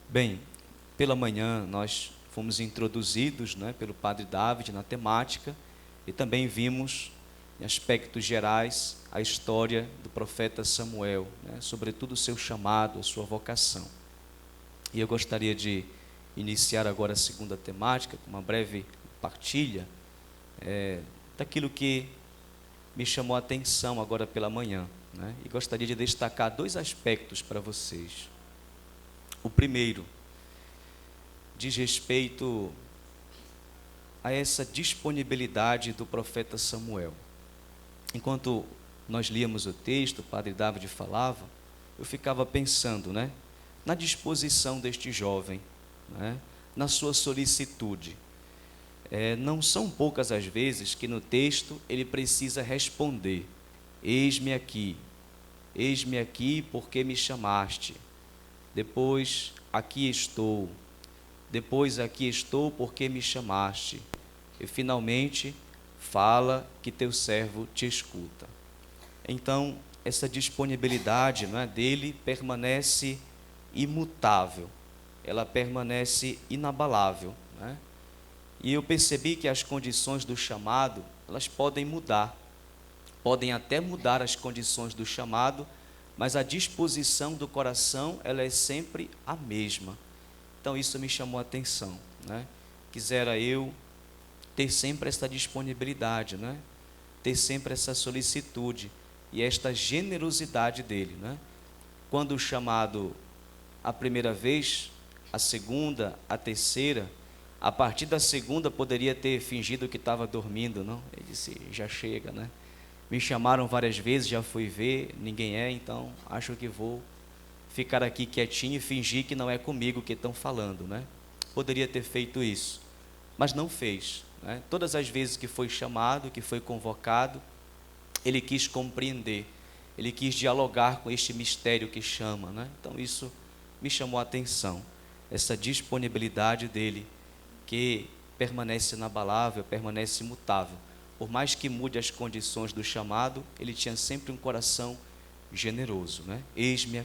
Bem, pela manhã nós fomos introduzidos, pelo Padre David na temática e também vimos, em aspectos gerais, a história do profeta Samuel, sobretudo o seu chamado, a sua vocação. E eu gostaria de iniciar agora a segunda temática com uma breve partilha daquilo que me chamou a atenção agora pela manhã, e gostaria de destacar dois aspectos para vocês. O primeiro diz respeito a essa disponibilidade do profeta Samuel. Enquanto nós líamos o texto, o Padre David falava, eu ficava pensando, na disposição deste jovem, na sua solicitude. Não são poucas as vezes que no texto ele precisa responder: eis-me aqui porque me chamaste. Depois, aqui estou. Depois, aqui estou porque me chamaste. E finalmente, fala que teu servo te escuta. Então, essa disponibilidade dele permanece imutável, ela permanece inabalável. E eu percebi que as condições do chamado, elas podem mudar, podem até mudar as condições do chamado, mas a disposição do coração, ela é sempre a mesma. Então isso me chamou a atenção, Quisera eu ter sempre essa disponibilidade, ter sempre essa solicitude e esta generosidade dele, Quando o chamado a primeira vez, a segunda, a terceira, a partir da segunda poderia ter fingido que estava dormindo, não? Ele disse: já chega, Me chamaram várias vezes, já fui ver, ninguém então acho que vou ficar aqui quietinho e fingir que não é comigo que estão falando, Poderia ter feito isso, mas não fez, Todas as vezes que foi chamado, que foi convocado, ele quis compreender, ele quis dialogar com este mistério que chama, Então isso me chamou a atenção, essa disponibilidade dele, que permanece inabalável, permanece imutável. Por mais que mude as condições do chamado, ele tinha sempre um coração generoso, Eis-me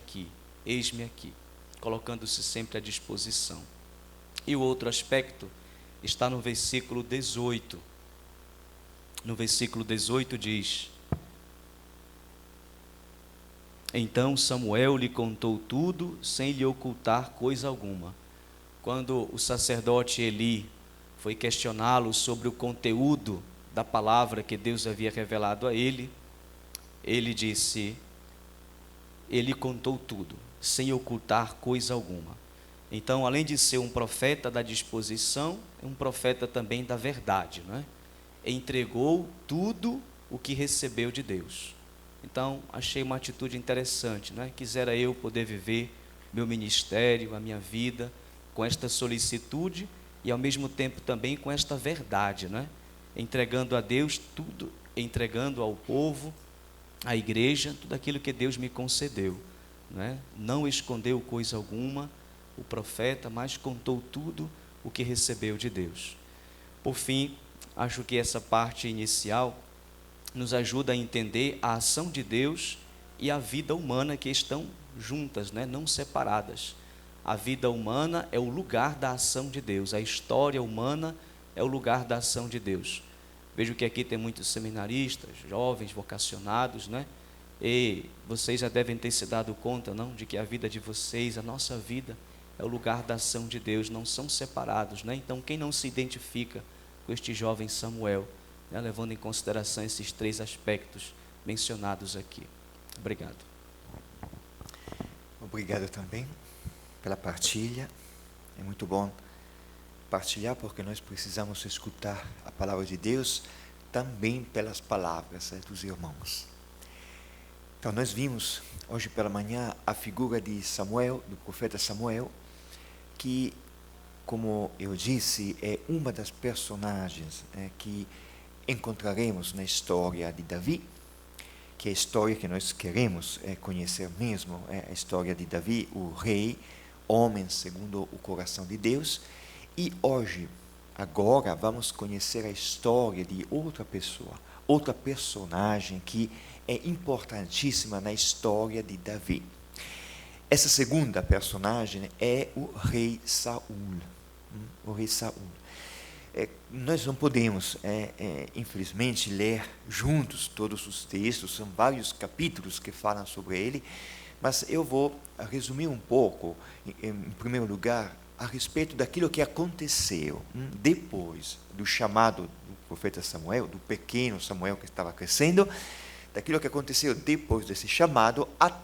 aqui, colocando-se sempre à disposição. E o outro aspecto está no versículo 18. No versículo 18 diz: então Samuel lhe contou tudo, sem lhe ocultar coisa alguma. Quando o sacerdote Eli foi questioná-lo sobre o conteúdo da palavra que Deus havia revelado a ele, ele disse: ele contou tudo, sem ocultar coisa alguma. Então, além de ser um profeta da disposição, é um profeta também da verdade, Entregou tudo o que recebeu de Deus. Então, achei uma atitude interessante, Quisera eu poder viver meu ministério, a minha vida, com esta solicitude e ao mesmo tempo também com esta verdade, Entregando a Deus tudo, entregando ao povo, à igreja, tudo aquilo que Deus me concedeu, Não escondeu coisa alguma o profeta, mas contou tudo o que recebeu de Deus. Por fim, acho que essa parte inicial nos ajuda a entender a ação de Deus e a vida humana, que estão juntas, não separadas. A vida humana é o lugar da ação de Deus, a história humana é o lugar da ação de Deus. Vejo que aqui tem muitos seminaristas, jovens, vocacionados, E vocês já devem ter se dado conta, de que a vida de vocês, a nossa vida, é o lugar da ação de Deus, não são separados, Então, quem não se identifica com este jovem Samuel, levando em consideração esses três aspectos mencionados aqui? Obrigado. Obrigado também pela partilha. É muito bom partilhar, porque nós precisamos escutar a palavra de Deus também pelas palavras dos irmãos. Então, nós vimos hoje pela manhã a figura de Samuel, do profeta Samuel, que, como eu disse, é uma das personagens que encontraremos na história de Davi, que é a história que nós queremos conhecer mesmo, é a história de Davi, o rei, homem segundo o coração de Deus. E hoje, agora, vamos conhecer a história de outra pessoa, outra personagem que é importantíssima na história de Davi. Essa segunda personagem é o rei Saul. O rei Saul. Nós não podemos, infelizmente, ler juntos todos os textos, são vários capítulos que falam sobre ele, mas eu vou resumir um pouco, em primeiro lugar, a respeito daquilo que aconteceu depois do chamado do profeta Samuel, do pequeno Samuel que estava crescendo, daquilo que aconteceu depois desse chamado até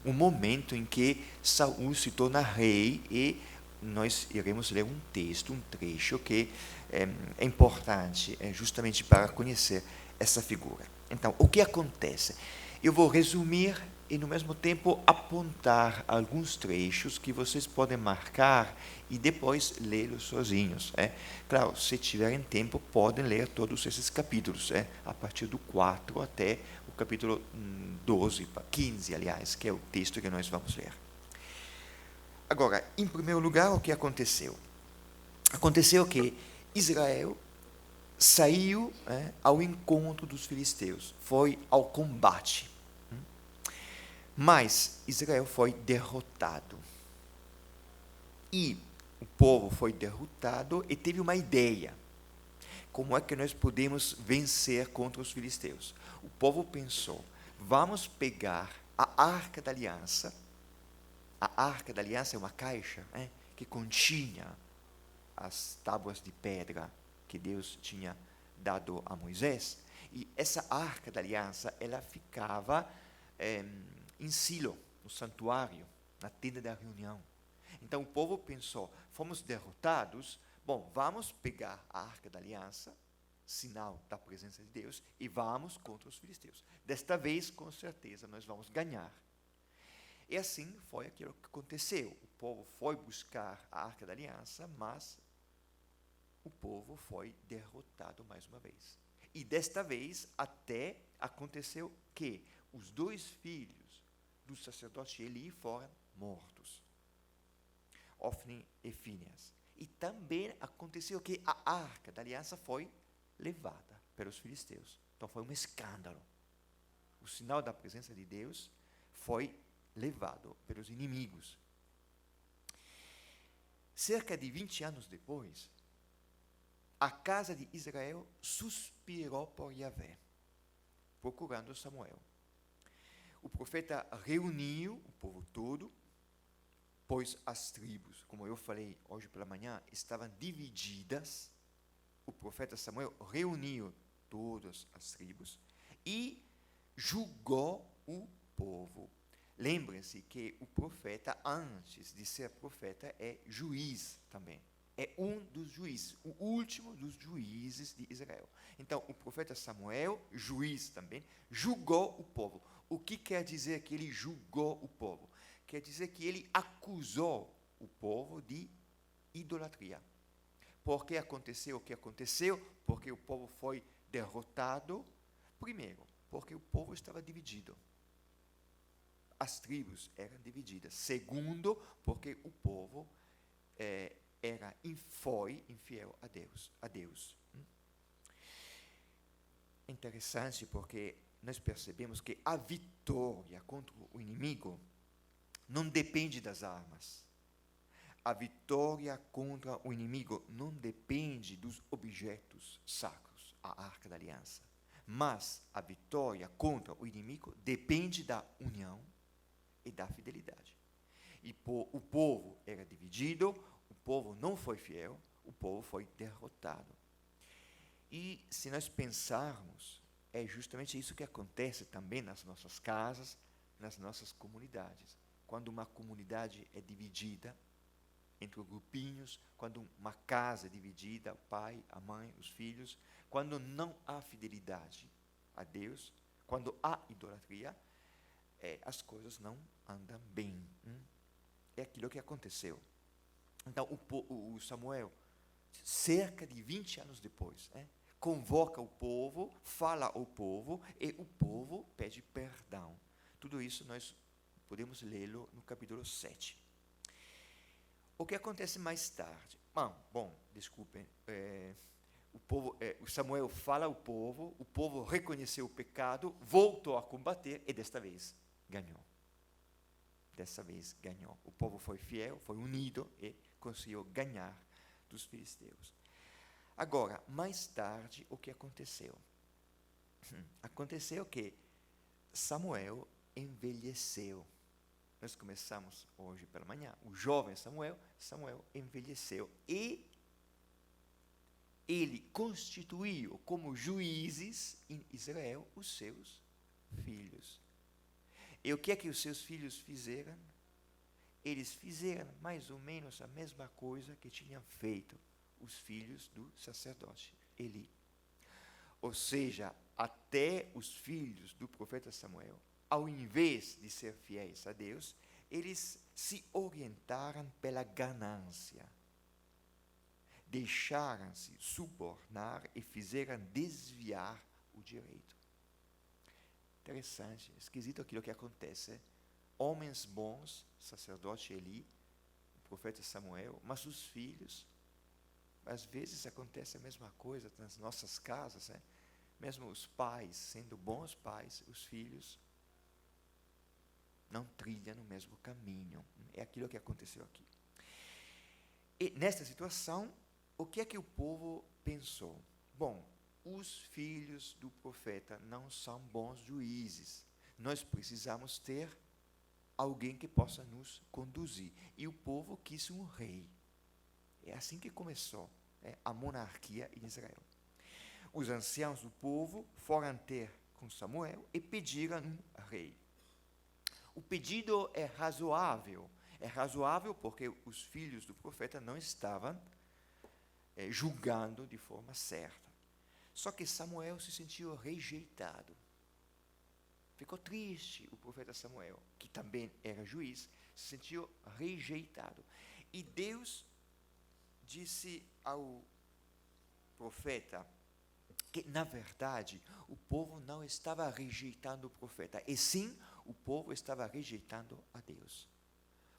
o momento em que Saul se torna rei, e nós iremos ler um texto, um trecho que é importante justamente para conhecer essa figura. Então, o que acontece? Eu vou resumir e, no mesmo tempo, apontar alguns trechos que vocês podem marcar e depois lê-los sozinhos. Claro, se tiverem tempo, podem ler todos esses capítulos, a partir do 4 até o capítulo 12, 15, aliás, que é o texto que nós vamos ler. Agora, em primeiro lugar, o que aconteceu? Aconteceu que Israel saiu ao encontro dos filisteus, foi ao combate. Mas Israel foi derrotado. E o povo foi derrotado e teve uma ideia. Como é que nós podemos vencer contra os filisteus? O povo pensou, vamos pegar a Arca da Aliança. A Arca da Aliança é uma caixa que continha as tábuas de pedra que Deus tinha dado a Moisés. E essa Arca da Aliança, ela ficava em Silo, no santuário, na tenda da reunião. Então o povo pensou, fomos derrotados, bom, vamos pegar a Arca da Aliança, sinal da presença de Deus, e vamos contra os filisteus. Desta vez, com certeza, nós vamos ganhar. E assim foi aquilo que aconteceu. O povo foi buscar a Arca da Aliança, mas o povo foi derrotado mais uma vez. E desta vez até aconteceu que os 2 filhos do sacerdote Eli foram mortos, Ofni e Fíneas. E também aconteceu que a Arca da Aliança foi levada pelos filisteus. Então foi um escândalo. O sinal da presença de Deus foi levado pelos inimigos. Cerca de 20 anos depois, a casa de Israel suspirou por Yahvé, procurando Samuel. O profeta reuniu o povo todo, pois as tribos, como eu falei hoje pela manhã, estavam divididas. O profeta Samuel reuniu todas as tribos e julgou o povo. Lembrem-se que o profeta, antes de ser profeta, é juiz também. É um dos juízes, o último dos juízes de Israel. Então, o profeta Samuel, juiz também, julgou o povo. O que quer dizer que ele julgou o povo? Quer dizer que ele acusou o povo de idolatria. Por que aconteceu o que aconteceu? Porque o povo foi derrotado. Primeiro, porque o povo estava dividido. As tribos eram divididas. Segundo, porque o povo foi infiel a Deus. É interessante porque nós percebemos que a vitória contra o inimigo não depende das armas. A vitória contra o inimigo não depende dos objetos sacros, a Arca da Aliança. Mas a vitória contra o inimigo depende da união e da fidelidade. E o povo era dividido, o povo não foi fiel, o povo foi derrotado. E se nós pensarmos, é justamente isso que acontece também nas nossas casas, nas nossas comunidades. Quando uma comunidade é dividida entre grupinhos, quando uma casa é dividida, o pai, a mãe, os filhos, quando não há fidelidade a Deus, quando há idolatria, as coisas não andam bem. É aquilo que aconteceu. Então, o Samuel, cerca de 20 anos depois, convoca o povo, fala ao povo, e o povo pede perdão. Tudo isso nós podemos lê-lo no capítulo 7. O que acontece mais tarde? Desculpem, o Samuel fala ao povo, o povo reconheceu o pecado, voltou a combater e desta vez ganhou. dessa vez ganhou. O povo foi fiel, foi unido e conseguiu ganhar dos filisteus. Agora, mais tarde, o que aconteceu? Aconteceu que Samuel envelheceu. Nós começamos hoje pela manhã. O jovem Samuel envelheceu. E ele constituiu como juízes em Israel os seus filhos. E o que é que os seus filhos fizeram? Eles fizeram mais ou menos a mesma coisa que tinham feito os filhos do sacerdote Eli. Ou seja, até os filhos do profeta Samuel, ao invés de ser fiéis a Deus, eles se orientaram pela ganância. Deixaram-se subornar e fizeram desviar o direito. Interessante, esquisito aquilo que acontece. Homens bons, sacerdote Eli, o profeta Samuel, mas os filhos, às vezes acontece a mesma coisa nas nossas casas, né? Mesmo os pais, sendo bons pais, os filhos não trilham no mesmo caminho. É aquilo que aconteceu aqui. E nesta situação, o que é que o povo pensou? Bom, os filhos do profeta não são bons juízes. Nós precisamos ter alguém que possa nos conduzir. E o povo quis um rei. É assim que começou a monarquia em Israel. Os anciãos do povo foram ter com Samuel e pediram um rei. O pedido é razoável. É razoável porque os filhos do profeta não estavam julgando de forma certa. Só que Samuel se sentiu rejeitado. Ficou triste o profeta Samuel, que também era juiz, se sentiu rejeitado. E Deus disse ao profeta que, na verdade, o povo não estava rejeitando o profeta, e sim, o povo estava rejeitando a Deus.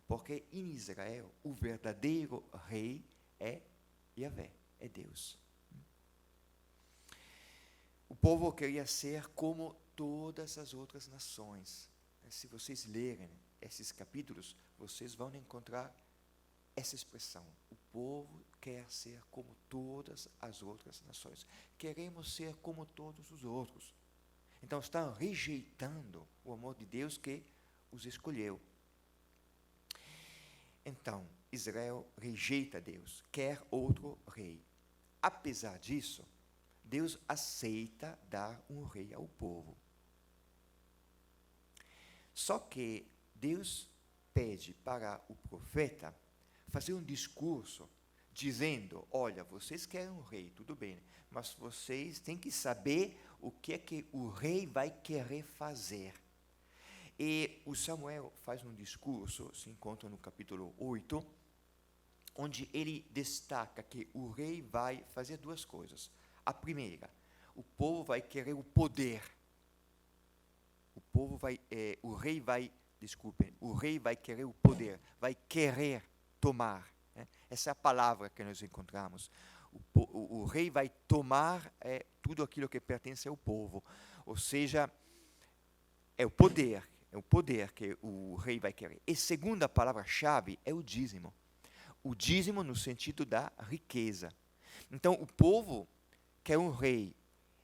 Porque em Israel, o verdadeiro rei é Yahvé, é Deus. O povo queria ser como todas as outras nações. Se vocês lerem esses capítulos, vocês vão encontrar essa expressão. O povo quer ser como todas as outras nações. Queremos ser como todos os outros. Então, estão rejeitando o amor de Deus que os escolheu. Então, Israel rejeita Deus, quer outro rei. Apesar disso, Deus aceita dar um rei ao povo. Só que Deus pede para o profeta fazer um discurso dizendo, olha, vocês querem um rei, tudo bem, mas vocês têm que saber o que é que o rei vai querer fazer. E o Samuel faz um discurso, se encontra no capítulo 8, onde ele destaca que o rei vai fazer duas coisas. A primeira, o povo vai querer o poder. O rei vai querer o poder, vai querer tomar. Essa é a palavra que nós encontramos. O rei vai tomar tudo aquilo que pertence ao povo. Ou seja, é o poder que o rei vai querer. E segunda palavra-chave é o dízimo. O dízimo no sentido da riqueza. Então, o povo quer um rei.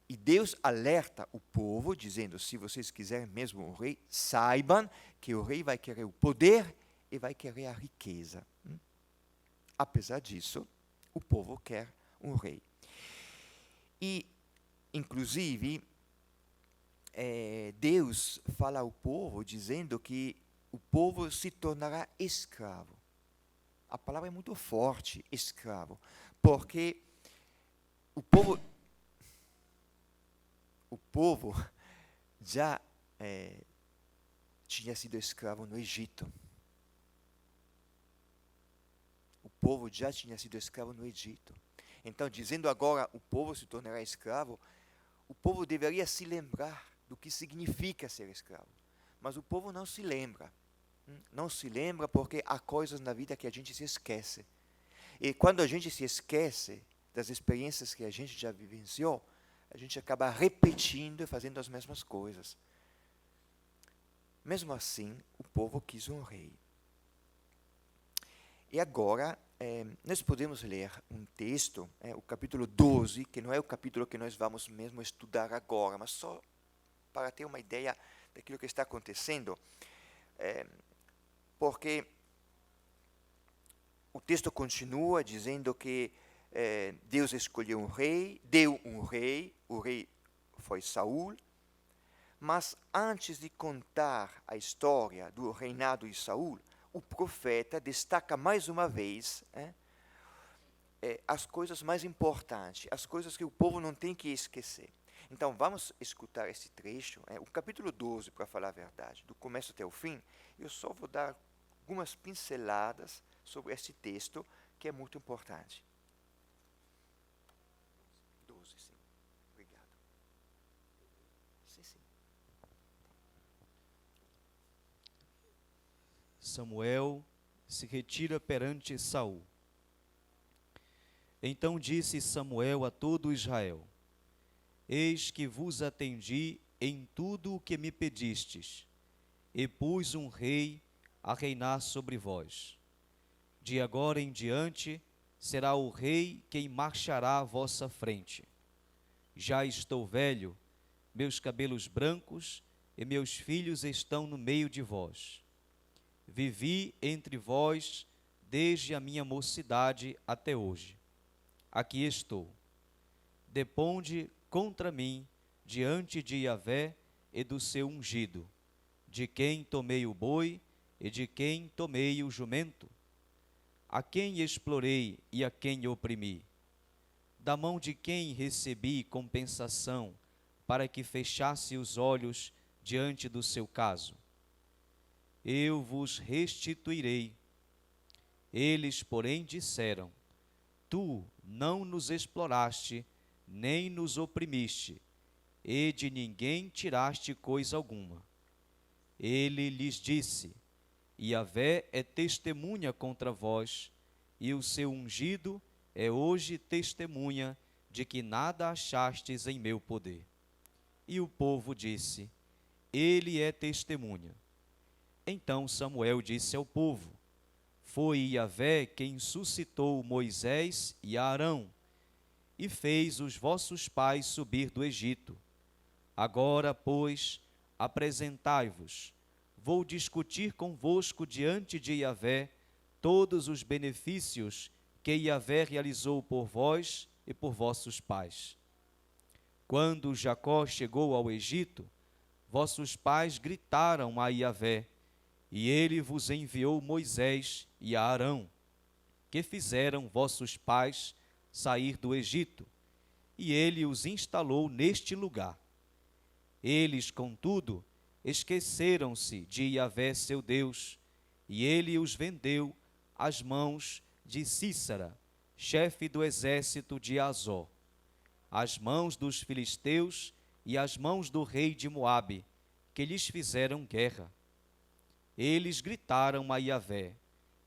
E Deus alerta o povo, dizendo, se vocês quiserem mesmo um rei, saibam que o rei vai querer o poder e vai querer a riqueza. Apesar disso, o povo quer um rei. E, inclusive, Deus fala ao povo, dizendo que o povo se tornará escravo. A palavra é muito forte, escravo, porque o povo já tinha sido escravo no Egito. O povo já tinha sido escravo no Egito. Então, dizendo agora o povo se tornará escravo, o povo deveria se lembrar do que significa ser escravo. Mas o povo não se lembra. Não se lembra porque há coisas na vida que a gente se esquece. E quando a gente se esquece das experiências que a gente já vivenciou, a gente acaba repetindo e fazendo as mesmas coisas. Mesmo assim, o povo quis um rei. E agora, nós podemos ler um texto, o capítulo 12, que não é o capítulo que nós vamos mesmo estudar agora, mas só para ter uma ideia daquilo que está acontecendo, porque o texto continua dizendo que Deus escolheu um rei, deu um rei, o rei foi Saul, mas antes de contar a história do reinado de Saul, o profeta destaca mais uma vez as coisas mais importantes, as coisas que o povo não tem que esquecer. Então, vamos escutar esse trecho, o capítulo 12, para falar a verdade, do começo até o fim. Eu só vou dar algumas pinceladas sobre esse texto, que é muito importante. 12, sim. Obrigado. Sim, sim. Samuel se retira perante Saul. Então disse Samuel a todo Israel: Eis que vos atendi em tudo o que me pedistes, e pus um rei a reinar sobre vós. De agora em diante será o rei quem marchará à vossa frente. Já estou velho, meus cabelos brancos e meus filhos estão no meio de vós. Vivi entre vós desde a minha mocidade até hoje. Aqui estou. Deponde contra mim diante de Yahvé e do seu ungido, de quem tomei o boi e de quem tomei o jumento, a quem explorei e a quem oprimi, da mão de quem recebi compensação para que fechasse os olhos diante do seu caso. Eu vos restituirei. Eles, porém, disseram: Tu não nos exploraste, nem nos oprimiste, e de ninguém tiraste coisa alguma. Ele lhes disse: Yahvé é testemunha contra vós, e o seu ungido é hoje testemunha de que nada achastes em meu poder. E o povo disse: Ele é testemunha. Então Samuel disse ao povo: Foi Yahvé quem suscitou Moisés e Arão, e fez os vossos pais subir do Egito. Agora, pois, apresentai-vos. Vou discutir convosco diante de Yahvé todos os benefícios que Yahvé realizou por vós e por vossos pais. Quando Jacó chegou ao Egito, vossos pais gritaram a Yahvé, e ele vos enviou Moisés e a Arão, que fizeram vossos pais sair do Egito, e ele os instalou neste lugar. Eles, contudo, esqueceram-se de Yahvé seu Deus, e ele os vendeu às mãos de Sísara, chefe do exército de Azor, às mãos dos filisteus e às mãos do rei de Moabe, que lhes fizeram guerra. Eles gritaram a Yahvé: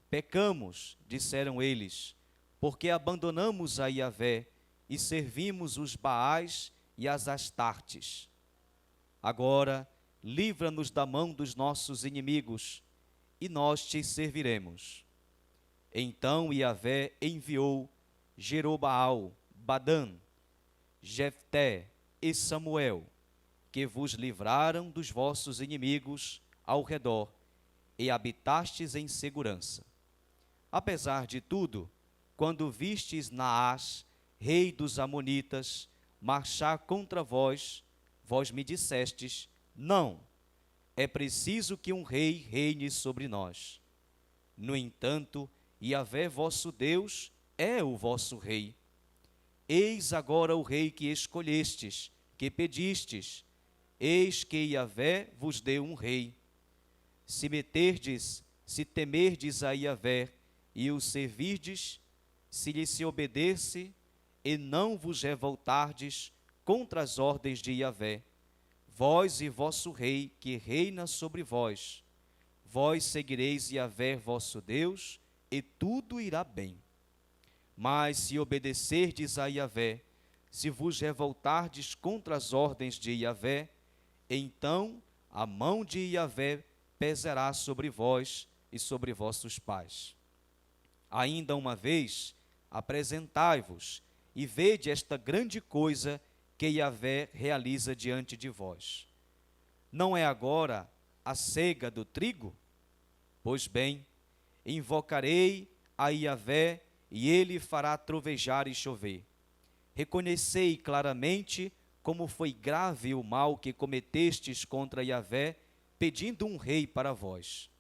Pecamos, disseram eles, porque abandonamos a Yahvé e servimos os Baás e as Astartes. Agora, livra-nos da mão dos nossos inimigos, e nós te serviremos. Então Yahvé enviou Jerobaal, Badã, Jefté e Samuel, que vos livraram dos vossos inimigos ao redor, e habitastes em segurança. Apesar de tudo, quando vistes Naás, rei dos Amonitas, marchar contra vós, vós me dissestes: Não, é preciso que um rei reine sobre nós. No entanto, Yahvé vosso Deus é o vosso rei. Eis agora o rei que escolhestes, que pedistes. Eis que Yahvé vos deu um rei. Se temerdes a Yahvé e o servirdes, se lhe se obedece e não vos revoltardes contra as ordens de Yahvé, vós e vosso rei que reina sobre vós, vós seguireis Yahvé vosso Deus, e tudo irá bem. Mas se obedecerdes a Yahvé, se vos revoltardes contra as ordens de Yahvé, então a mão de Yahvé pesará sobre vós e sobre vossos pais. Ainda uma vez, apresentai-vos e vede esta grande coisa que Yahvé realiza diante de vós. Não é agora a ceiga do trigo? Pois bem, invocarei a Yahvé e ele fará trovejar e chover. Reconhecei claramente como foi grave o mal que cometestes contra Yahvé, pedindo um rei para vós.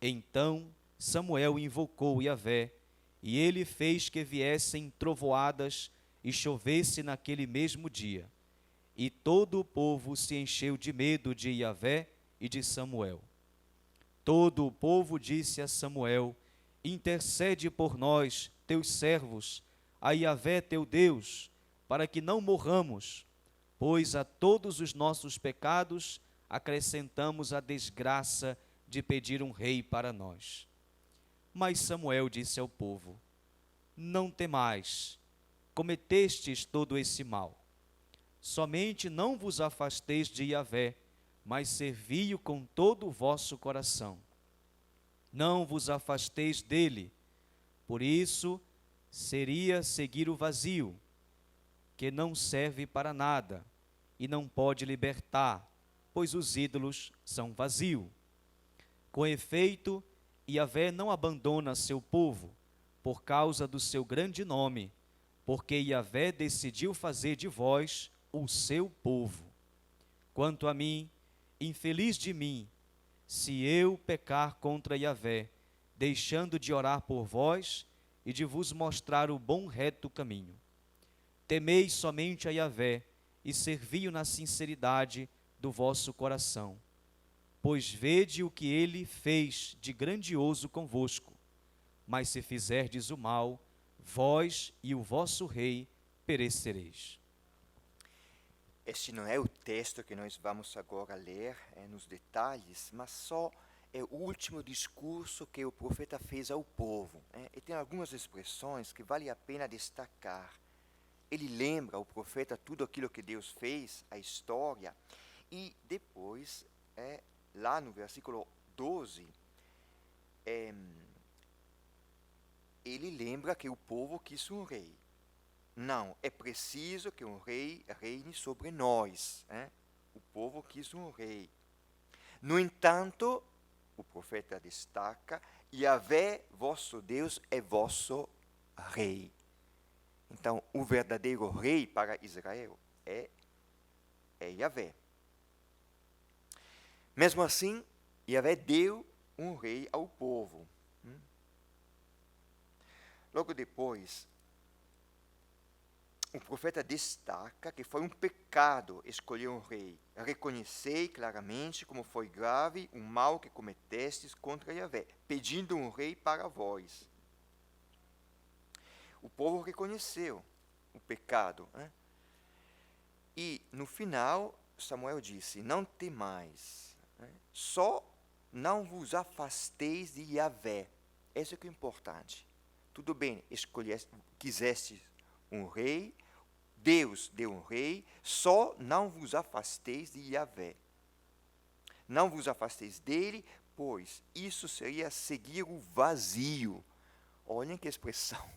Então Samuel invocou Yahvé, e ele fez que viessem trovoadas e chovesse naquele mesmo dia. E todo o povo se encheu de medo de Yahvé e de Samuel. Todo o povo disse a Samuel: intercede por nós, teus servos, a Yahvé teu Deus, para que não morramos, pois a todos os nossos pecados acrescentamos a desgraça de pedir um rei para nós. Mas Samuel disse ao povo: não temais, cometestes todo esse mal. Somente não vos afasteis de Yahvé, mas servi-o com todo o vosso coração. Não vos afasteis dele, por isso seria seguir o vazio, que não serve para nada e não pode libertar, pois os ídolos são vazio. Com efeito, Yahvé não abandona seu povo por causa do seu grande nome, porque Yahvé decidiu fazer de vós o seu povo. Quanto a mim, infeliz de mim, se eu pecar contra Yahvé, deixando de orar por vós e de vos mostrar o bom reto caminho. Temei somente a Yahvé e servi-o na sinceridade do vosso coração, pois vede o que ele fez de grandioso convosco. Mas se fizerdes o mal, vós e o vosso rei perecereis. Este não é o texto que nós vamos agora ler nos detalhes, mas só é o último discurso que o profeta fez ao povo. E tem algumas expressões que vale a pena destacar. Ele lembra o profeta tudo aquilo que Deus fez, a história, e depois, lá no versículo 12, ele lembra que o povo quis um rei. Não, é preciso que um rei reine sobre nós. O povo quis um rei. No entanto, o profeta destaca: Yahvé, vosso Deus, é vosso rei. Então, o verdadeiro rei para Israel é Yahvé. Mesmo assim, Yahvé deu um rei ao povo. Logo depois, o profeta destaca que foi um pecado escolher um rei. Reconhecei claramente como foi grave o mal que cometestes contra Yahvé, pedindo um rei para vós. O povo reconheceu o pecado. E, no final, Samuel disse: não temais, só não vos afasteis de Yahvé. Isso é que é importante. Tudo bem, quiseste um rei, Deus deu um rei, só não vos afasteis de Yahvé. Não vos afasteis dele, pois isso seria seguir o vazio. Olhem que expressão.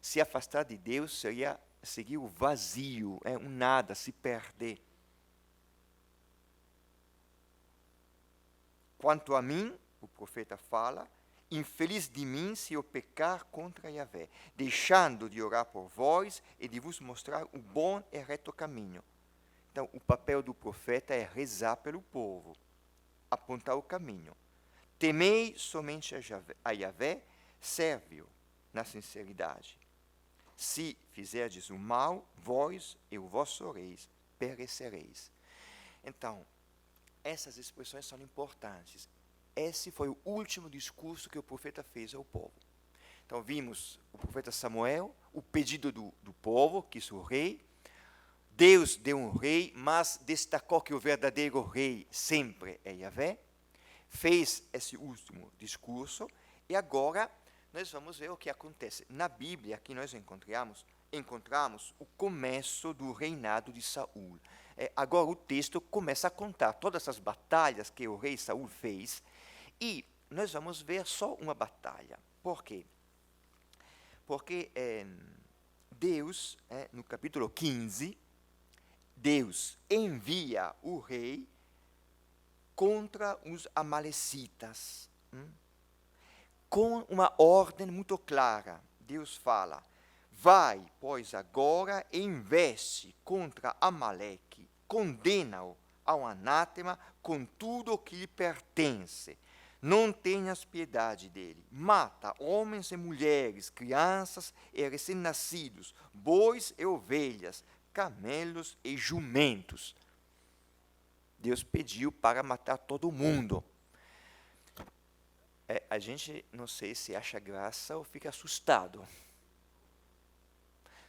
Se afastar de Deus seria seguir o vazio, um nada, se perder. Quanto a mim, o profeta fala, infeliz de mim se eu pecar contra Yahvé, deixando de orar por vós e de vos mostrar o bom e reto caminho. Então, o papel do profeta é rezar pelo povo, apontar o caminho. Temei somente a Yahvé, serve-o na sinceridade. Se fizerdes o mal, vós e o vosso rei perecereis. Então, essas expressões são importantes. Esse foi o último discurso que o profeta fez ao povo. Então, vimos o profeta Samuel, o pedido do povo, quis o rei. Deus deu um rei, mas destacou que o verdadeiro rei sempre é Yahvé. Fez esse último discurso e agora nós vamos ver o que acontece. Na Bíblia, aqui nós encontramos encontramos o começo do reinado de Saul. Agora o texto começa a contar todas as batalhas que o rei Saul fez, e nós vamos ver só uma batalha. Por quê? Porque Deus, no capítulo 15, Deus envia o rei contra os amalecitas, com uma ordem muito clara. Deus fala: vai, pois, agora e investe contra Amaleque, condena-o ao anátema com tudo o que lhe pertence. Não tenhas piedade dele. Mata homens e mulheres, crianças e recém-nascidos, bois e ovelhas, camelos e jumentos. Deus pediu para matar todo mundo. A gente, não sei se acha graça ou fica assustado.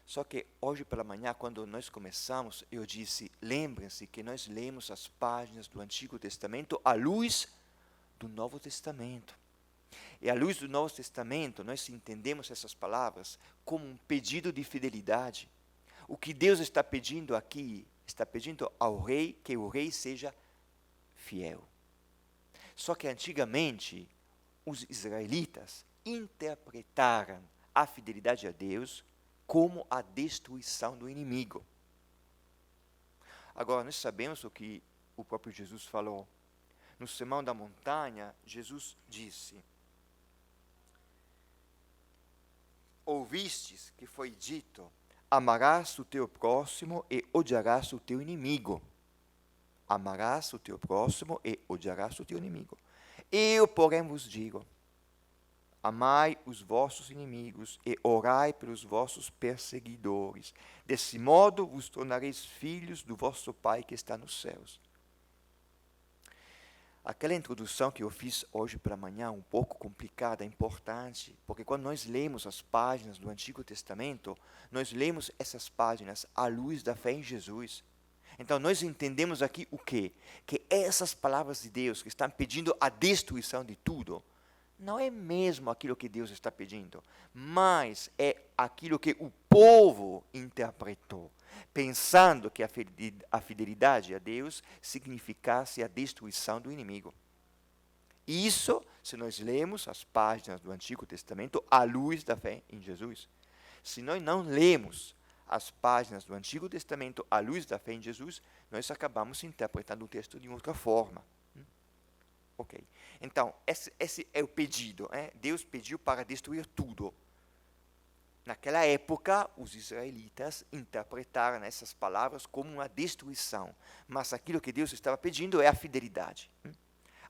Só que hoje pela manhã, quando nós começamos, eu disse: lembrem-se que nós lemos as páginas do Antigo Testamento à luz do Novo Testamento. E à luz do Novo Testamento, nós entendemos essas palavras como um pedido de fidelidade. O que Deus está pedindo aqui, está pedindo ao rei que o rei seja fiel. Só que antigamente, os israelitas interpretaram a fidelidade a Deus como a destruição do inimigo. Agora, nós sabemos o que o próprio Jesus falou. No Sermão da Montanha, Jesus disse: ouvistes que foi dito, amarás o teu próximo e odiarás o teu inimigo. Amarás o teu próximo e odiarás o teu inimigo. Eu, porém, vos digo: amai os vossos inimigos e orai pelos vossos perseguidores. Desse modo vos tornareis filhos do vosso Pai que está nos céus. Aquela introdução que eu fiz hoje pela manhã, um pouco complicada, é importante, porque quando nós lemos as páginas do Antigo Testamento, nós lemos essas páginas à luz da fé em Jesus. Então nós entendemos aqui o quê? Que essas palavras de Deus que estão pedindo a destruição de tudo, não é mesmo aquilo que Deus está pedindo, mas é aquilo que o povo interpretou, pensando que a fidelidade a Deus significasse a destruição do inimigo. Isso, se nós lemos as páginas do Antigo Testamento à luz da fé em Jesus. Se nós não lemos as páginas do Antigo Testamento à luz da fé em Jesus, nós acabamos interpretando o texto de outra forma. Ok. Então, esse é o pedido. Deus pediu para destruir tudo. Naquela época, os israelitas interpretaram essas palavras como uma destruição. Mas aquilo que Deus estava pedindo é a fidelidade.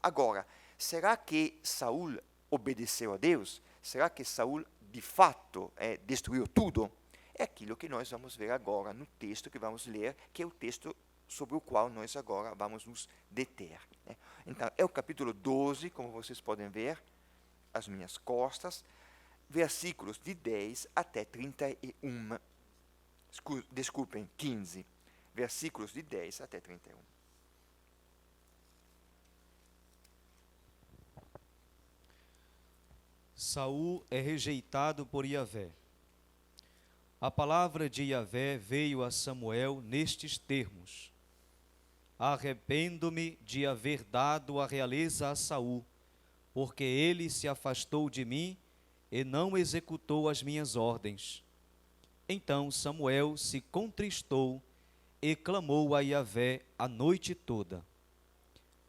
Agora, será que Saul obedeceu a Deus? Será que Saul, de fato, destruiu tudo? É aquilo que nós vamos ver agora no texto que vamos ler, que é o texto sobre o qual nós agora vamos nos deter. Então, é o capítulo 12, como vocês podem ver, às minhas costas, versículos de 10 até 31. Desculpem, 15. Versículos de 10 até 31. Saul é rejeitado por Yahvé. A palavra de Yahvé veio a Samuel nestes termos: arrependo-me de haver dado a realeza a Saul, porque ele se afastou de mim e não executou as minhas ordens. Então Samuel se contristou e clamou a Yahvé a noite toda.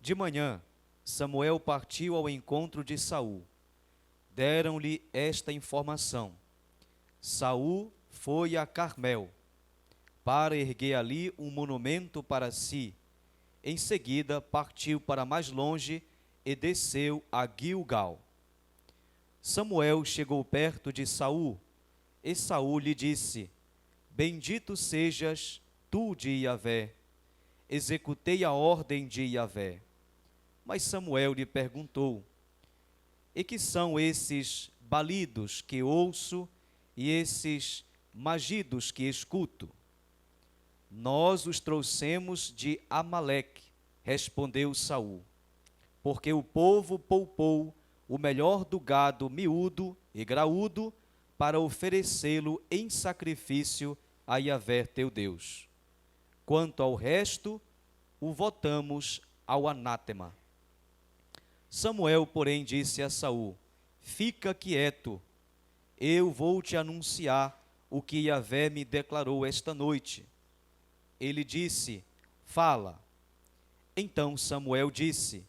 De manhã, Samuel partiu ao encontro de Saul. Deram-lhe esta informação: Saul foi a Carmel, para erguer ali um monumento para si. Em seguida, partiu para mais longe e desceu a Gilgal. Samuel chegou perto de Saul, e Saul lhe disse: bendito sejas tu de Yahvé, executei a ordem de Yahvé. Mas Samuel lhe perguntou: e que são esses balidos que ouço e esses magidos que escuto? Nós os trouxemos de Amaleque, respondeu Saul, porque o povo poupou o melhor do gado miúdo e graúdo para oferecê-lo em sacrifício a Yahvé teu Deus. Quanto ao resto, o votamos ao anátema. Samuel, porém, disse a Saul: fica quieto, eu vou te anunciar o que Yahvé me declarou esta noite. Ele disse: fala. Então Samuel disse: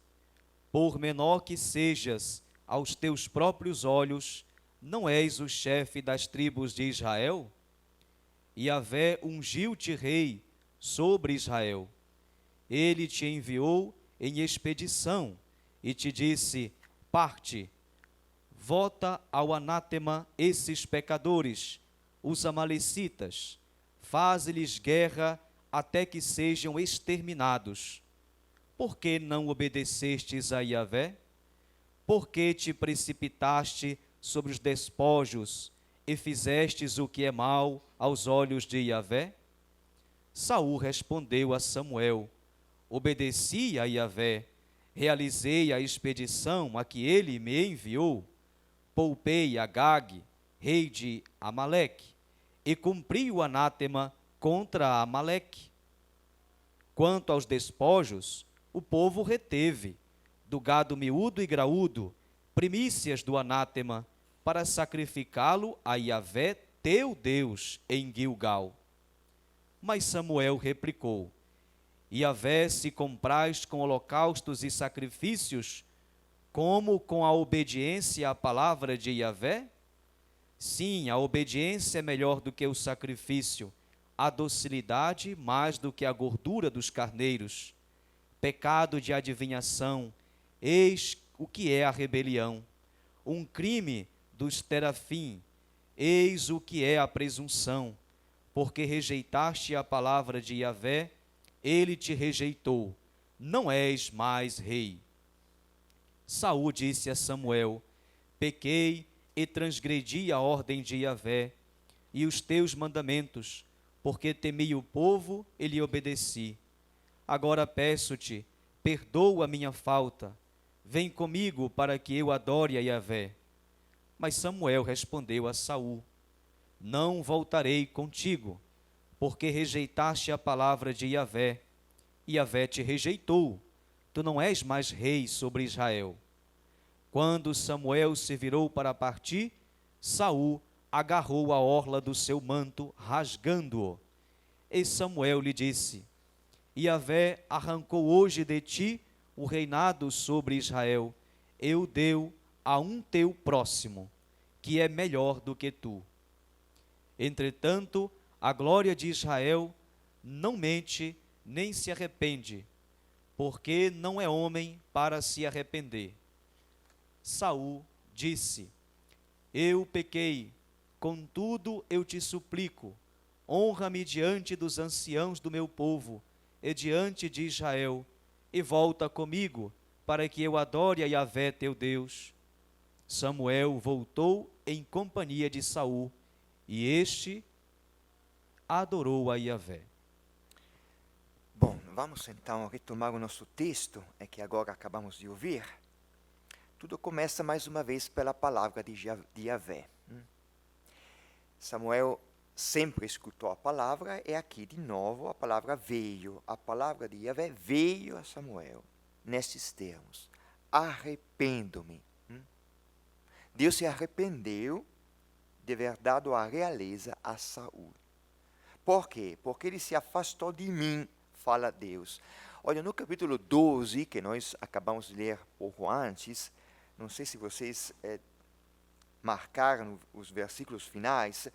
por menor que sejas aos teus próprios olhos, não és o chefe das tribos de Israel? Yahvé ungiu-te rei sobre Israel. Ele te enviou em expedição e te disse: parte, vota ao anátema esses pecadores, os amalecitas, faze-lhes guerra até que sejam exterminados. Por que não obedecestes a Yahvé? Por que te precipitaste sobre os despojos e fizestes o que é mal aos olhos de Yahvé? Saul respondeu a Samuel: obedeci a Yahvé, realizei a expedição a que ele me enviou, poupei Agag, rei de Amaleque, e cumpri o anátema contra Amaleque. Quanto aos despojos, o povo reteve, do gado miúdo e graúdo, primícias do anátema, para sacrificá-lo a Yahvé teu Deus em Gilgal. Mas Samuel replicou: Yahvé se compraz com holocaustos e sacrifícios, como com a obediência à palavra de Yahvé? Sim, a obediência é melhor do que o sacrifício, a docilidade mais do que a gordura dos carneiros. Pecado de adivinhação, eis o que é a rebelião. Um crime dos terafim, eis o que é a presunção. Porque rejeitaste a palavra de Yahvé, ele te rejeitou, não és mais rei. Saul disse a Samuel: pequei e transgredi a ordem de Yahvé e os teus mandamentos, porque temi o povo e lhe obedeci. Agora peço-te, perdoa a minha falta, vem comigo para que eu adore a Yahvé. Mas Samuel respondeu a Saul: não voltarei contigo, porque rejeitaste a palavra de Yahvé, e Yahvé te rejeitou, tu não és mais rei sobre Israel. Quando Samuel se virou para partir, Saul agarrou a orla do seu manto, rasgando-o. E Samuel lhe disse: Yahvé arrancou hoje de ti o reinado sobre Israel, e o deu a um teu próximo, que é melhor do que tu. Entretanto, a glória de Israel não mente nem se arrepende, porque não é homem para se arrepender. Saul disse: eu pequei, contudo eu te suplico, honra-me diante dos anciãos do meu povo e diante de Israel, e volta comigo, para que eu adore a Yahvé teu Deus. Samuel voltou em companhia de Saul, e este adorou a Yahvé. Bom, vamos então retomar o nosso texto, que agora acabamos de ouvir. Tudo começa mais uma vez pela palavra de Yahvé. Samuel sempre escutou a palavra, e aqui de novo a palavra veio. A palavra de Yahvé veio a Samuel, nestes termos: arrependo-me. Deus se arrependeu de verdade a realeza a Saul. Por quê? Porque ele se afastou de mim, fala Deus. Olha, no capítulo 12, que nós acabamos de ler pouco antes, não sei se vocês marcaram os versículos finais.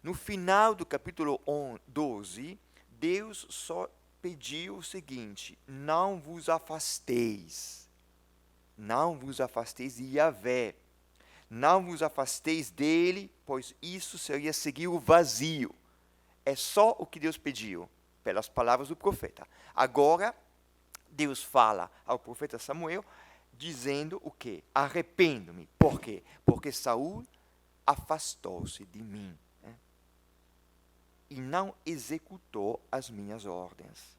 No final do capítulo 12, Deus só pediu o seguinte: não vos afasteis. Não vos afasteis de Yahvé. Não vos afasteis dele, pois isso seria seguir o vazio. É só o que Deus pediu, pelas palavras do profeta. Agora, Deus fala ao profeta Samuel, dizendo o quê? Arrependo-me. Por quê? Porque Saul afastou-se de mim, e não executou as minhas ordens.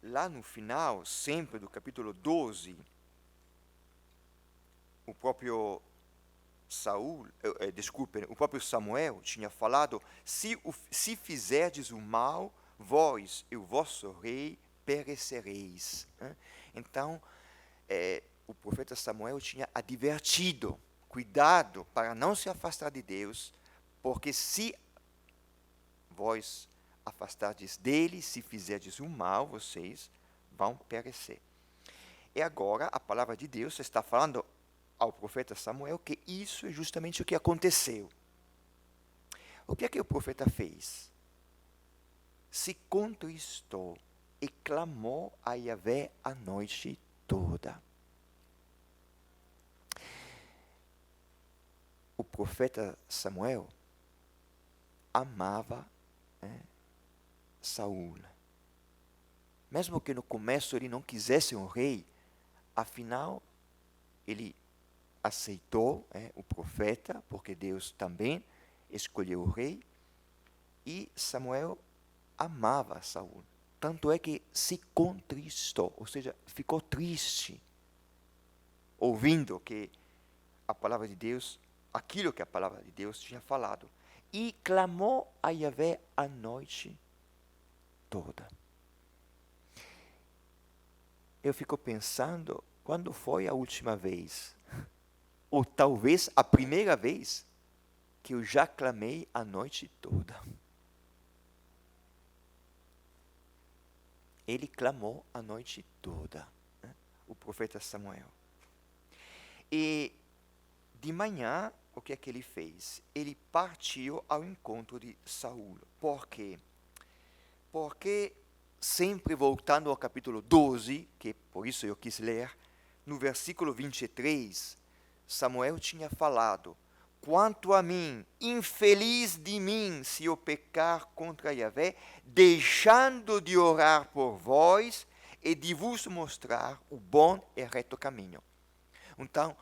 Lá no final, sempre do capítulo 12, o próprio o próprio Samuel tinha falado: se fizerdes o mal, vós e o vosso rei perecereis. Então, o profeta Samuel tinha advertido: cuidado para não se afastar de Deus, porque se vós afastardes dele, se fizerdes o mal, vocês vão perecer. E agora a palavra de Deus está falando ao profeta Samuel que isso é justamente o que aconteceu. O que é que o profeta fez? Se contristou e clamou a Yahvé a noite toda. O profeta Samuel amava Saul. Mesmo que no começo ele não quisesse um rei, afinal ele aceitou o profeta, porque Deus também escolheu o rei, e Samuel amava Saul. Tanto é que se contristou, ou seja, ficou triste, ouvindo que a palavra de Deus, aquilo que a palavra de Deus tinha falado, e clamou a Yahvé a noite toda. Eu fico pensando, quando foi a última vez, ou talvez a primeira vez, que eu já clamei a noite toda. Ele clamou a noite toda, o profeta Samuel. E de manhã, o que é que ele fez? Ele partiu ao encontro de Saul. Por quê? Porque, sempre voltando ao capítulo 12, que por isso eu quis ler, no versículo 23, Samuel tinha falado: quanto a mim, infeliz de mim, se eu pecar contra Yahvé, deixando de orar por vós e de vos mostrar o bom e reto caminho. Então,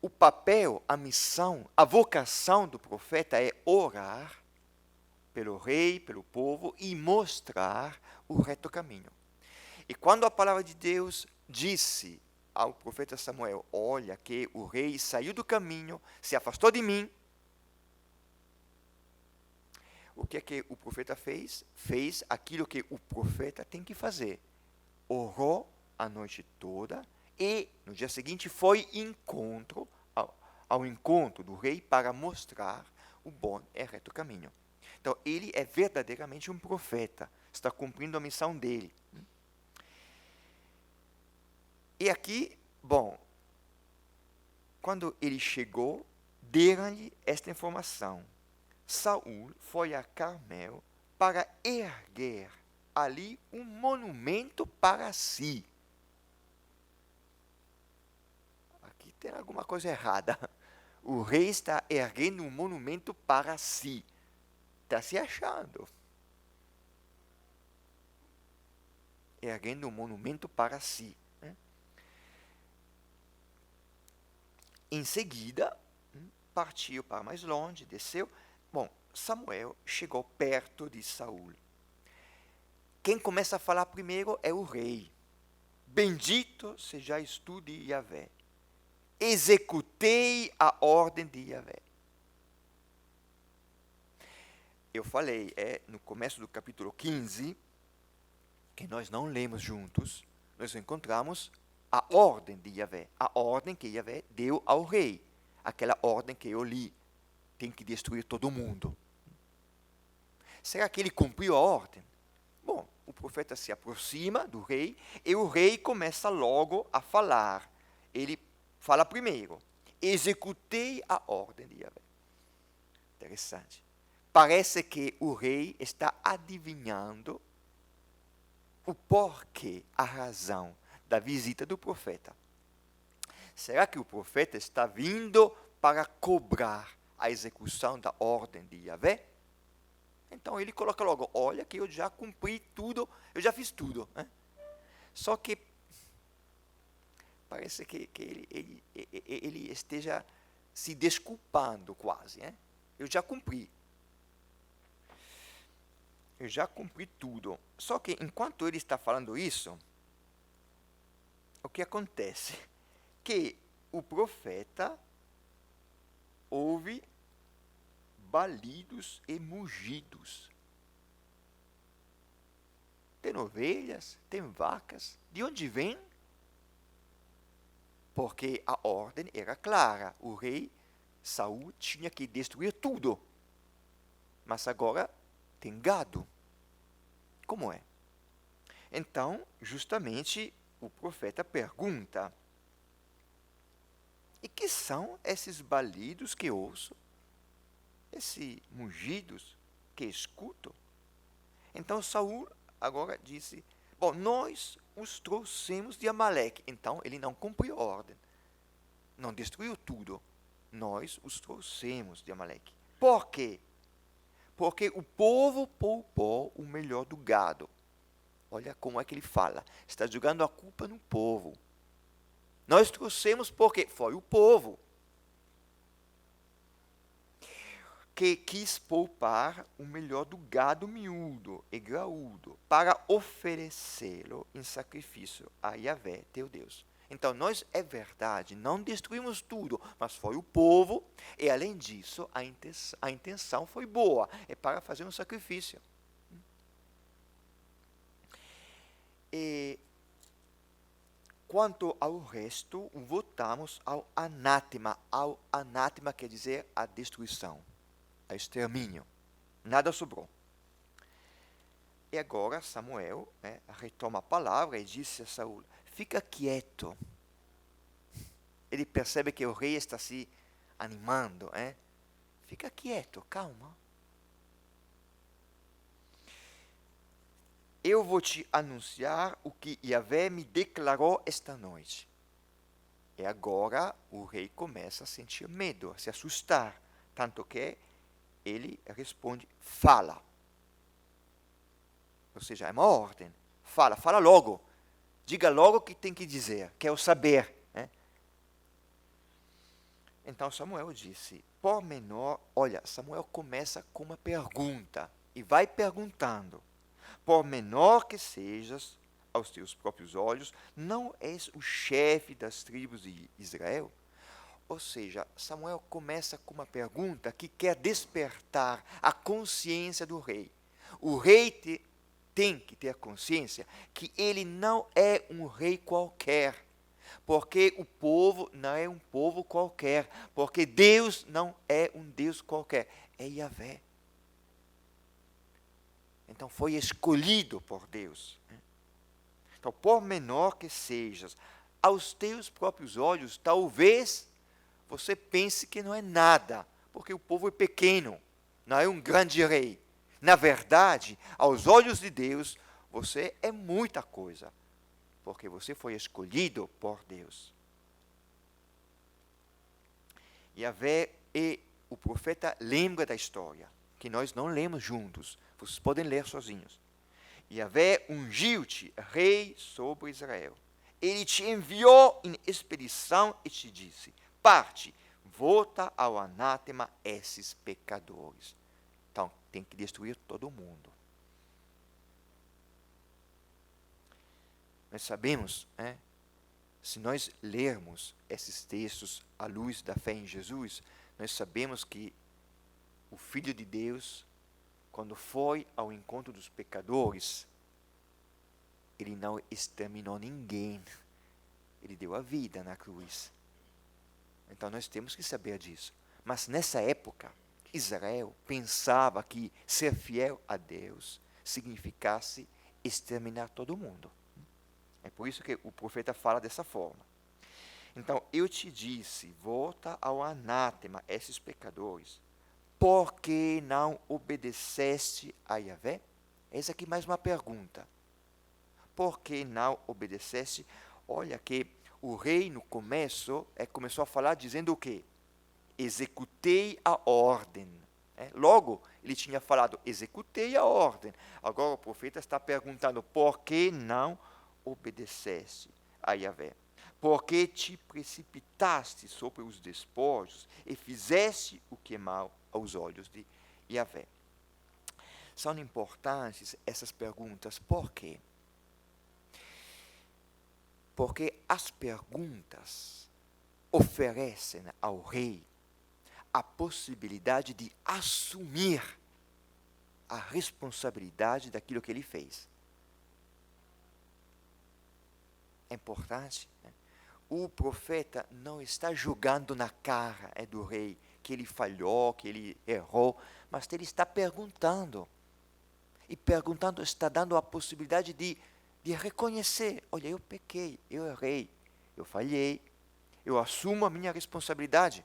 o papel, a missão, a vocação do profeta é orar pelo rei, pelo povo e mostrar o reto caminho. E quando a palavra de Deus disse ao profeta Samuel: olha que o rei saiu do caminho, se afastou de mim, o que é que o profeta fez? Fez aquilo que o profeta tem que fazer. Orou a noite toda e no dia seguinte foi ao encontro do rei para mostrar o bom e reto caminho. Então ele é verdadeiramente um profeta, está cumprindo a missão dele. E aqui, quando ele chegou, deram-lhe esta informação: Saul foi a Carmel para erguer ali um monumento para si. Aqui tem alguma coisa errada. O rei está erguendo um monumento para si. Está se achando. Erguendo um monumento para si. Em seguida, partiu para mais longe, desceu. Samuel chegou perto de Saul. Quem começa a falar primeiro é o rei. Bendito sejais tu de Yahvé. Executei a ordem de Yahvé. Eu falei, no começo do capítulo 15, que nós não lemos juntos, nós encontramos a ordem de Yahvé, a ordem que Yahvé deu ao rei, aquela ordem que eu li: tem que destruir todo mundo. Será que ele cumpriu a ordem? O profeta se aproxima do rei e o rei começa logo a falar. Ele fala primeiro: executei a ordem de Yahvé. Interessante. Parece que o rei está adivinhando o porquê, a razão da visita do profeta. Será que o profeta está vindo para cobrar a execução da ordem de Yahvé? Então ele coloca logo: olha que eu já cumpri tudo, eu já fiz tudo. Só que parece que ele esteja se desculpando quase. Eu já cumpri. Eu já cumpri tudo. Só que enquanto ele está falando isso, o que acontece? Que o profeta houve balidos e mugidos. Tem ovelhas, tem vacas. De onde vem? Porque a ordem era clara. O rei Saul tinha que destruir tudo. Mas agora tem gado. Como é? Então, justamente, o profeta pergunta: e que são esses balidos que ouço? Esses mugidos que escuto? Então Saul agora disse: bom, nós os trouxemos de Amaleque. Então ele não cumpriu a ordem, não destruiu tudo. Nós os trouxemos de Amaleque. Por quê? Porque o povo poupou o melhor do gado. Olha como é que ele fala. Está jogando a culpa no povo. Nós trouxemos porque foi o povo que quis poupar o melhor do gado miúdo e graúdo para oferecê-lo em sacrifício a Yahvé, teu Deus. Então, nós, é verdade, não destruímos tudo, mas foi o povo, e além disso, a intenção foi boa, é para fazer um sacrifício. E quanto ao resto, votamos ao anátema. Ao anátema quer dizer a destruição, a extermínio. Nada sobrou. E agora Samuel retoma a palavra e disse a Saul: fica quieto. Ele percebe que o rei está se animando. Fica quieto, calma. Eu vou te anunciar o que Yahvé me declarou esta noite. E agora o rei começa a sentir medo, a se assustar. Tanto que ele responde: fala. Ou seja, é uma ordem. Fala logo. Diga logo o que tem que dizer, quero saber. Então Samuel disse, por menor, olha, Samuel começa com uma pergunta e vai perguntando. Por menor que sejas aos teus próprios olhos, não és o chefe das tribos de Israel? Ou seja, Samuel começa com uma pergunta que quer despertar a consciência do rei. O rei tem que ter consciência que ele não é um rei qualquer, porque o povo não é um povo qualquer, porque Deus não é um Deus qualquer, é Yahvé. Então foi escolhido por Deus. Então, por menor que sejas, aos teus próprios olhos, talvez você pense que não é nada, porque o povo é pequeno, não é um grande rei. Na verdade, aos olhos de Deus, você é muita coisa, porque você foi escolhido por Deus. Yahvé e o profeta lembra da história, que nós não lemos juntos, vocês podem ler sozinhos. Yahvé ungiu-te rei sobre Israel. Ele te enviou em expedição e te disse: parte, volta ao anátema esses pecadores. Então, tem que destruir todo mundo. Nós sabemos, se nós lermos esses textos à luz da fé em Jesus, nós sabemos que o Filho de Deus, quando foi ao encontro dos pecadores, ele não exterminou ninguém. Ele deu a vida na cruz. Então nós temos que saber disso. Mas nessa época, Israel pensava que ser fiel a Deus significasse exterminar todo mundo. É por isso que o profeta fala dessa forma. Então, eu te disse, volta ao anátema, esses pecadores, porque não obedeceste a Yahvé? Essa aqui mais uma pergunta. Por que não obedeceste? Olha que o rei no começo começou a falar dizendo o quê? Executei a ordem. Logo, ele tinha falado, executei a ordem. Agora o profeta está perguntando, por que não obedeceste a Yahvé? Porque te precipitaste sobre os despojos e fizeste o que é mal aos olhos de Yahvé. São importantes essas perguntas. Por quê? Porque as perguntas oferecem ao rei a possibilidade de assumir a responsabilidade daquilo que ele fez. É importante, né? O profeta não está jogando na cara do rei que ele falhou, que ele errou, mas ele está perguntando. E perguntando está dando a possibilidade de reconhecer: olha, eu pequei, eu errei, eu falhei, eu assumo a minha responsabilidade.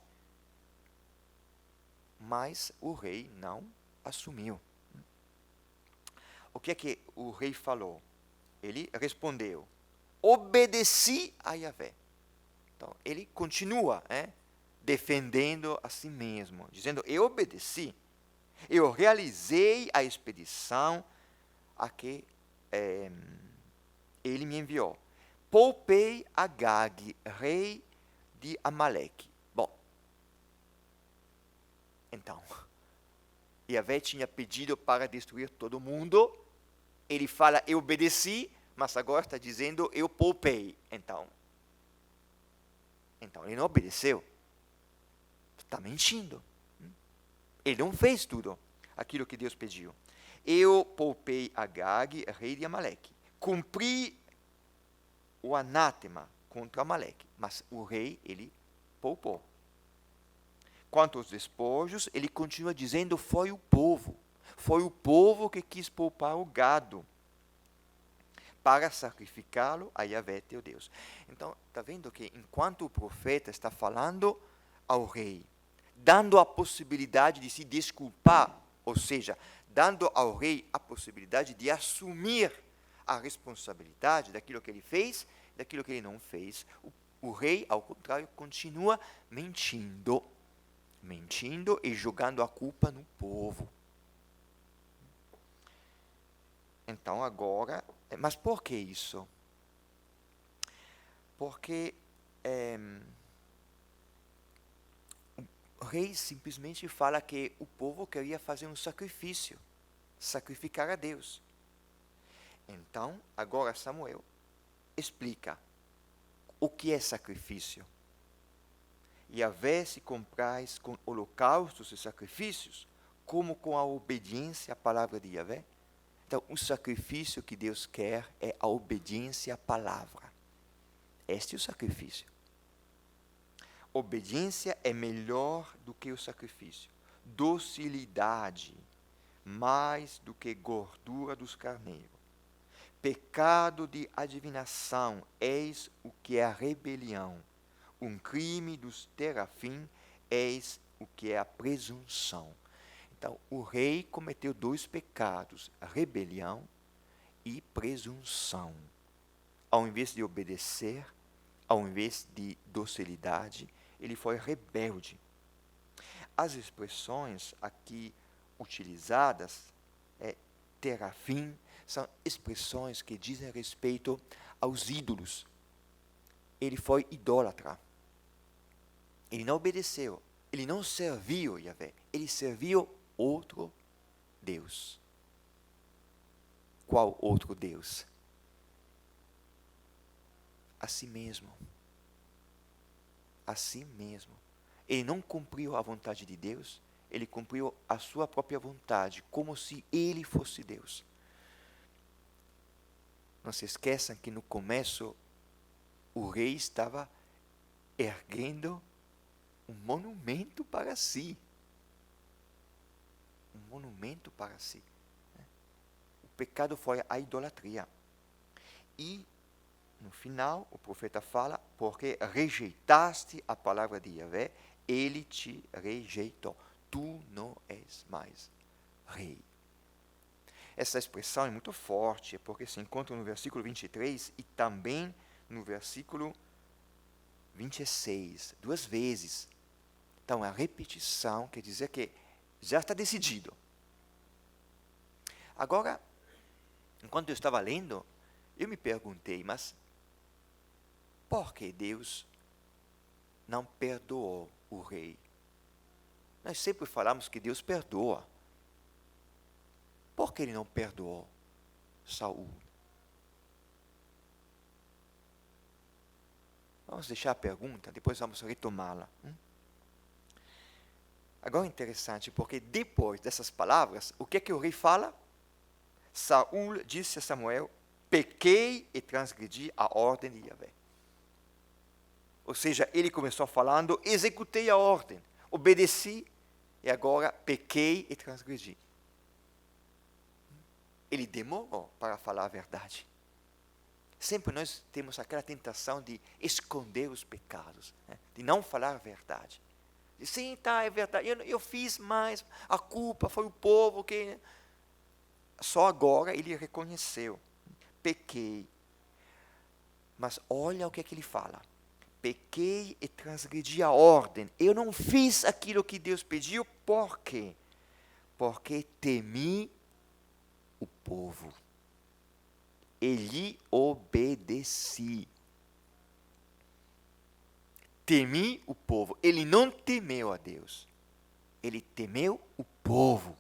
Mas o rei não assumiu. O que é que o rei falou? Ele respondeu: obedeci a Yahvé. Então, ele continua defendendo a si mesmo, dizendo: eu obedeci, eu realizei a expedição a que ele me enviou. Poupei Agag, rei de Amaleque. Bom, então, Yahvé tinha pedido para destruir todo mundo. Ele fala: eu obedeci, mas agora está dizendo: eu poupei. Então ele não obedeceu. Está mentindo. Ele não fez tudo aquilo que Deus pediu. Eu poupei Agag, rei de Amaleque. Cumpri o anátema contra Amaleque. Mas o rei, ele poupou. Quanto aos despojos, ele continua dizendo: foi o povo. Foi o povo que quis poupar o gado para sacrificá-lo a Yahvé, teu Deus. Então, está vendo que enquanto o profeta está falando ao rei, dando a possibilidade de se desculpar, ou seja, dando ao rei a possibilidade de assumir a responsabilidade daquilo que ele fez, daquilo que ele não fez, o rei, ao contrário, continua mentindo e jogando a culpa no povo. Então agora, mas por que isso? Porque o rei simplesmente fala que o povo queria fazer um sacrifício, sacrificar a Deus. Então, agora Samuel explica o que é sacrifício. Yahvé se compraz com holocaustos e sacrifícios, como com a obediência à palavra de Yahvé. Então, o sacrifício que Deus quer é a obediência à palavra. Este é o sacrifício. Obediência é melhor do que o sacrifício. Docilidade, mais do que gordura dos carneiros. Pecado de adivinação, eis o que é a rebelião. Um crime dos terafim, eis o que é a presunção. Então, o rei cometeu 2 pecados, rebelião e presunção. Ao invés de obedecer, ao invés de docilidade, ele foi rebelde. As expressões aqui utilizadas, terafim, são expressões que dizem respeito aos ídolos. Ele foi idólatra. Ele não obedeceu. Ele não serviu Yahvé. Ele serviu outro Deus. Qual outro Deus? A si mesmo. A si mesmo. Ele não cumpriu a vontade de Deus, ele cumpriu a sua própria vontade, como se ele fosse Deus. Não se esqueçam que no começo o rei estava erguendo um monumento para si. Um monumento para si. O pecado foi a idolatria. E, no final, o profeta fala: porque rejeitaste a palavra de Yahvé, ele te rejeitou. Tu não és mais rei. Essa expressão é muito forte, porque se encontra no versículo 23 e também no versículo 26, 2 vezes. Então, a repetição quer dizer que já está decidido. Agora, enquanto eu estava lendo, eu me perguntei: mas por que Deus não perdoou o rei? Nós sempre falamos que Deus perdoa. Por que ele não perdoou Saul? Vamos deixar a pergunta, depois vamos retomá-la. Agora é interessante, porque depois dessas palavras, o que é que o rei fala? Saul disse a Samuel: pequei e transgredi a ordem de Yahvé. Ou seja, ele começou falando: executei a ordem, obedeci, e agora pequei e transgredi. Ele demorou para falar a verdade. Sempre nós temos aquela tentação de esconder os pecados, né? De não falar a verdade. De, sim, tá, é verdade, eu fiz mais, a culpa foi o povo que... Só agora ele reconheceu: pequei. Mas olha o que é que ele fala: pequei e transgredi a ordem. Eu não fiz aquilo que Deus pediu. Por quê? Porque temi o povo e lhe obedeci. Temi o povo. Ele não temeu a Deus. Ele temeu o povo.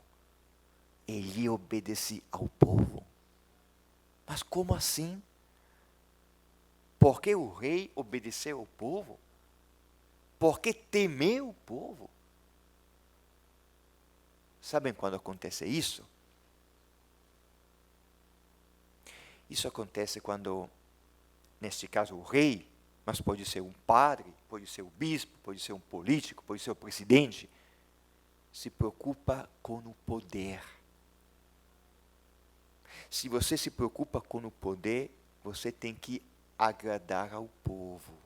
E lhe obedeci ao povo. Mas como assim? Porque o rei obedeceu ao povo? Porque temeu o povo? Sabem quando acontece isso? Isso acontece quando, neste caso, o rei, mas pode ser um padre, pode ser um bispo, pode ser um político, pode ser o presidente, se preocupa com o poder. Se você se preocupa com o poder, você tem que agradar ao povo.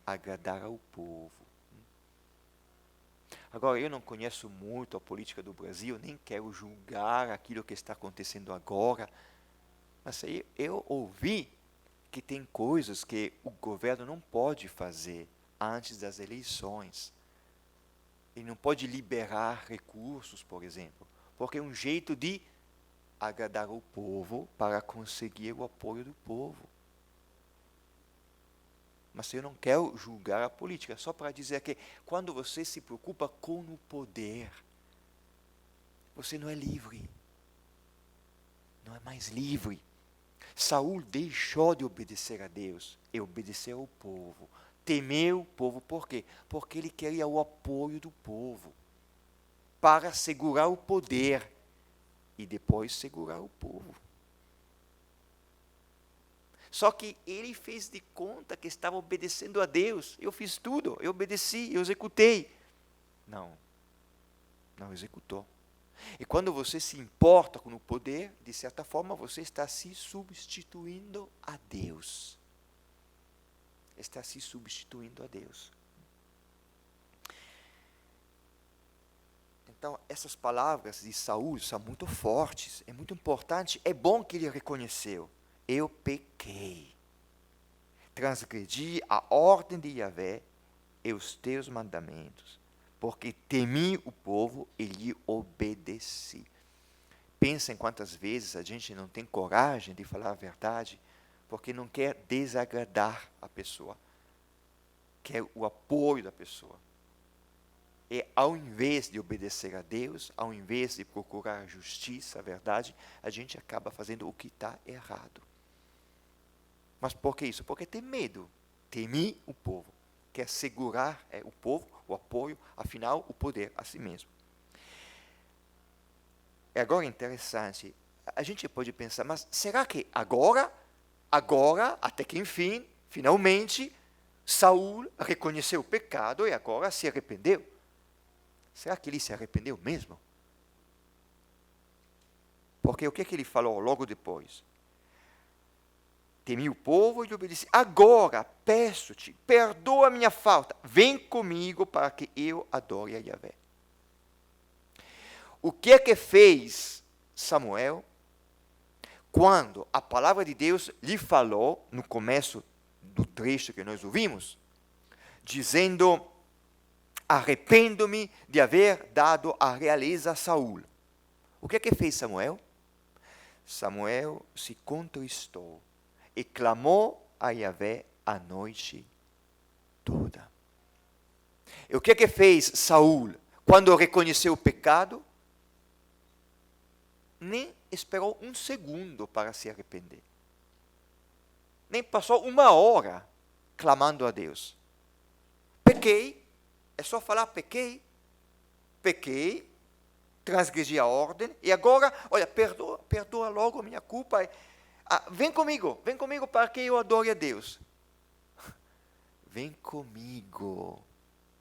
Agradar ao povo. Agora, eu não conheço muito a política do Brasil, nem quero julgar aquilo que está acontecendo agora, mas eu ouvi que tem coisas que o governo não pode fazer antes das eleições. Ele não pode liberar recursos, por exemplo, porque é um jeito de agradar o povo para conseguir o apoio do povo. Mas eu não quero julgar a política, só para dizer que quando você se preocupa com o poder, você não é livre. Não é mais livre. Saul deixou de obedecer a Deus e obedeceu ao povo. Temeu o povo, por quê? Porque ele queria o apoio do povo para segurar o poder e depois segurar o povo. Só que ele fez de conta que estava obedecendo a Deus. Eu fiz tudo, eu obedeci, eu executei. Não executou. E quando você se importa com o poder, de certa forma, você está se substituindo a Deus. Está se substituindo a Deus. Então, essas palavras de Saul são muito fortes, é muito importante. É bom que ele reconheceu: eu pequei, transgredi a ordem de Yahvé e os teus mandamentos, porque temi o povo e lhe obedeci. Pensem quantas vezes a gente não tem coragem de falar a verdade, porque não quer desagradar a pessoa, quer o apoio da pessoa. E ao invés de obedecer a Deus, ao invés de procurar a justiça, a verdade, a gente acaba fazendo o que está errado. Mas por que isso? Porque tem medo. Temi o povo. Quer segurar o povo, o apoio, afinal, o poder a si mesmo. É agora interessante. A gente pode pensar, mas será que agora, até que enfim, finalmente, Saul reconheceu o pecado e agora se arrependeu? Será que ele se arrependeu mesmo? Porque o que é que ele falou logo depois? Temi o povo e lhe obedeci. Agora, peço-te, perdoa a minha falta. Vem comigo para que eu adore a Yahvé. O que é que fez Samuel quando a palavra de Deus lhe falou, no começo do trecho que nós ouvimos, dizendo: arrependo-me de haver dado a realeza a Saul. O que é que fez Samuel? Samuel se contristou e clamou a Yahvé a noite toda. E o que é que fez Saul quando reconheceu o pecado? Nem esperou um segundo para se arrepender. Nem passou uma hora clamando a Deus. Pequei, É só falar, pequei, transgredi a ordem, e agora, olha, perdoa logo a minha culpa. Vem comigo para que eu adore a Deus. Vem comigo.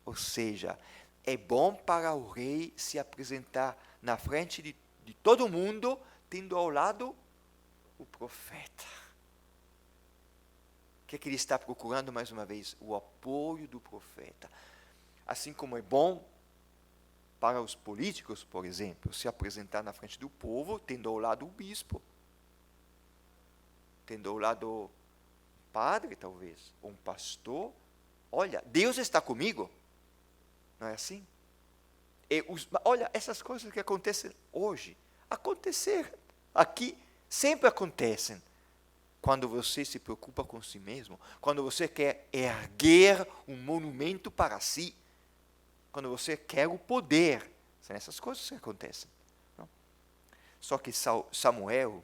Ou seja, é bom para o rei se apresentar na frente de todo mundo, tendo ao lado o profeta. O que é que ele está procurando mais uma vez? O apoio do profeta. Assim como é bom para os políticos, por exemplo, se apresentar na frente do povo, tendo ao lado o bispo, tendo ao lado o padre, talvez, ou um pastor. Olha, Deus está comigo. Não é assim? Olha, essas coisas que acontecem hoje, acontecer aqui, sempre acontecem. Quando você se preocupa com si mesmo, quando você quer erguer um monumento para si, quando você quer o poder, são essas coisas que acontecem. Não? Só que Samuel,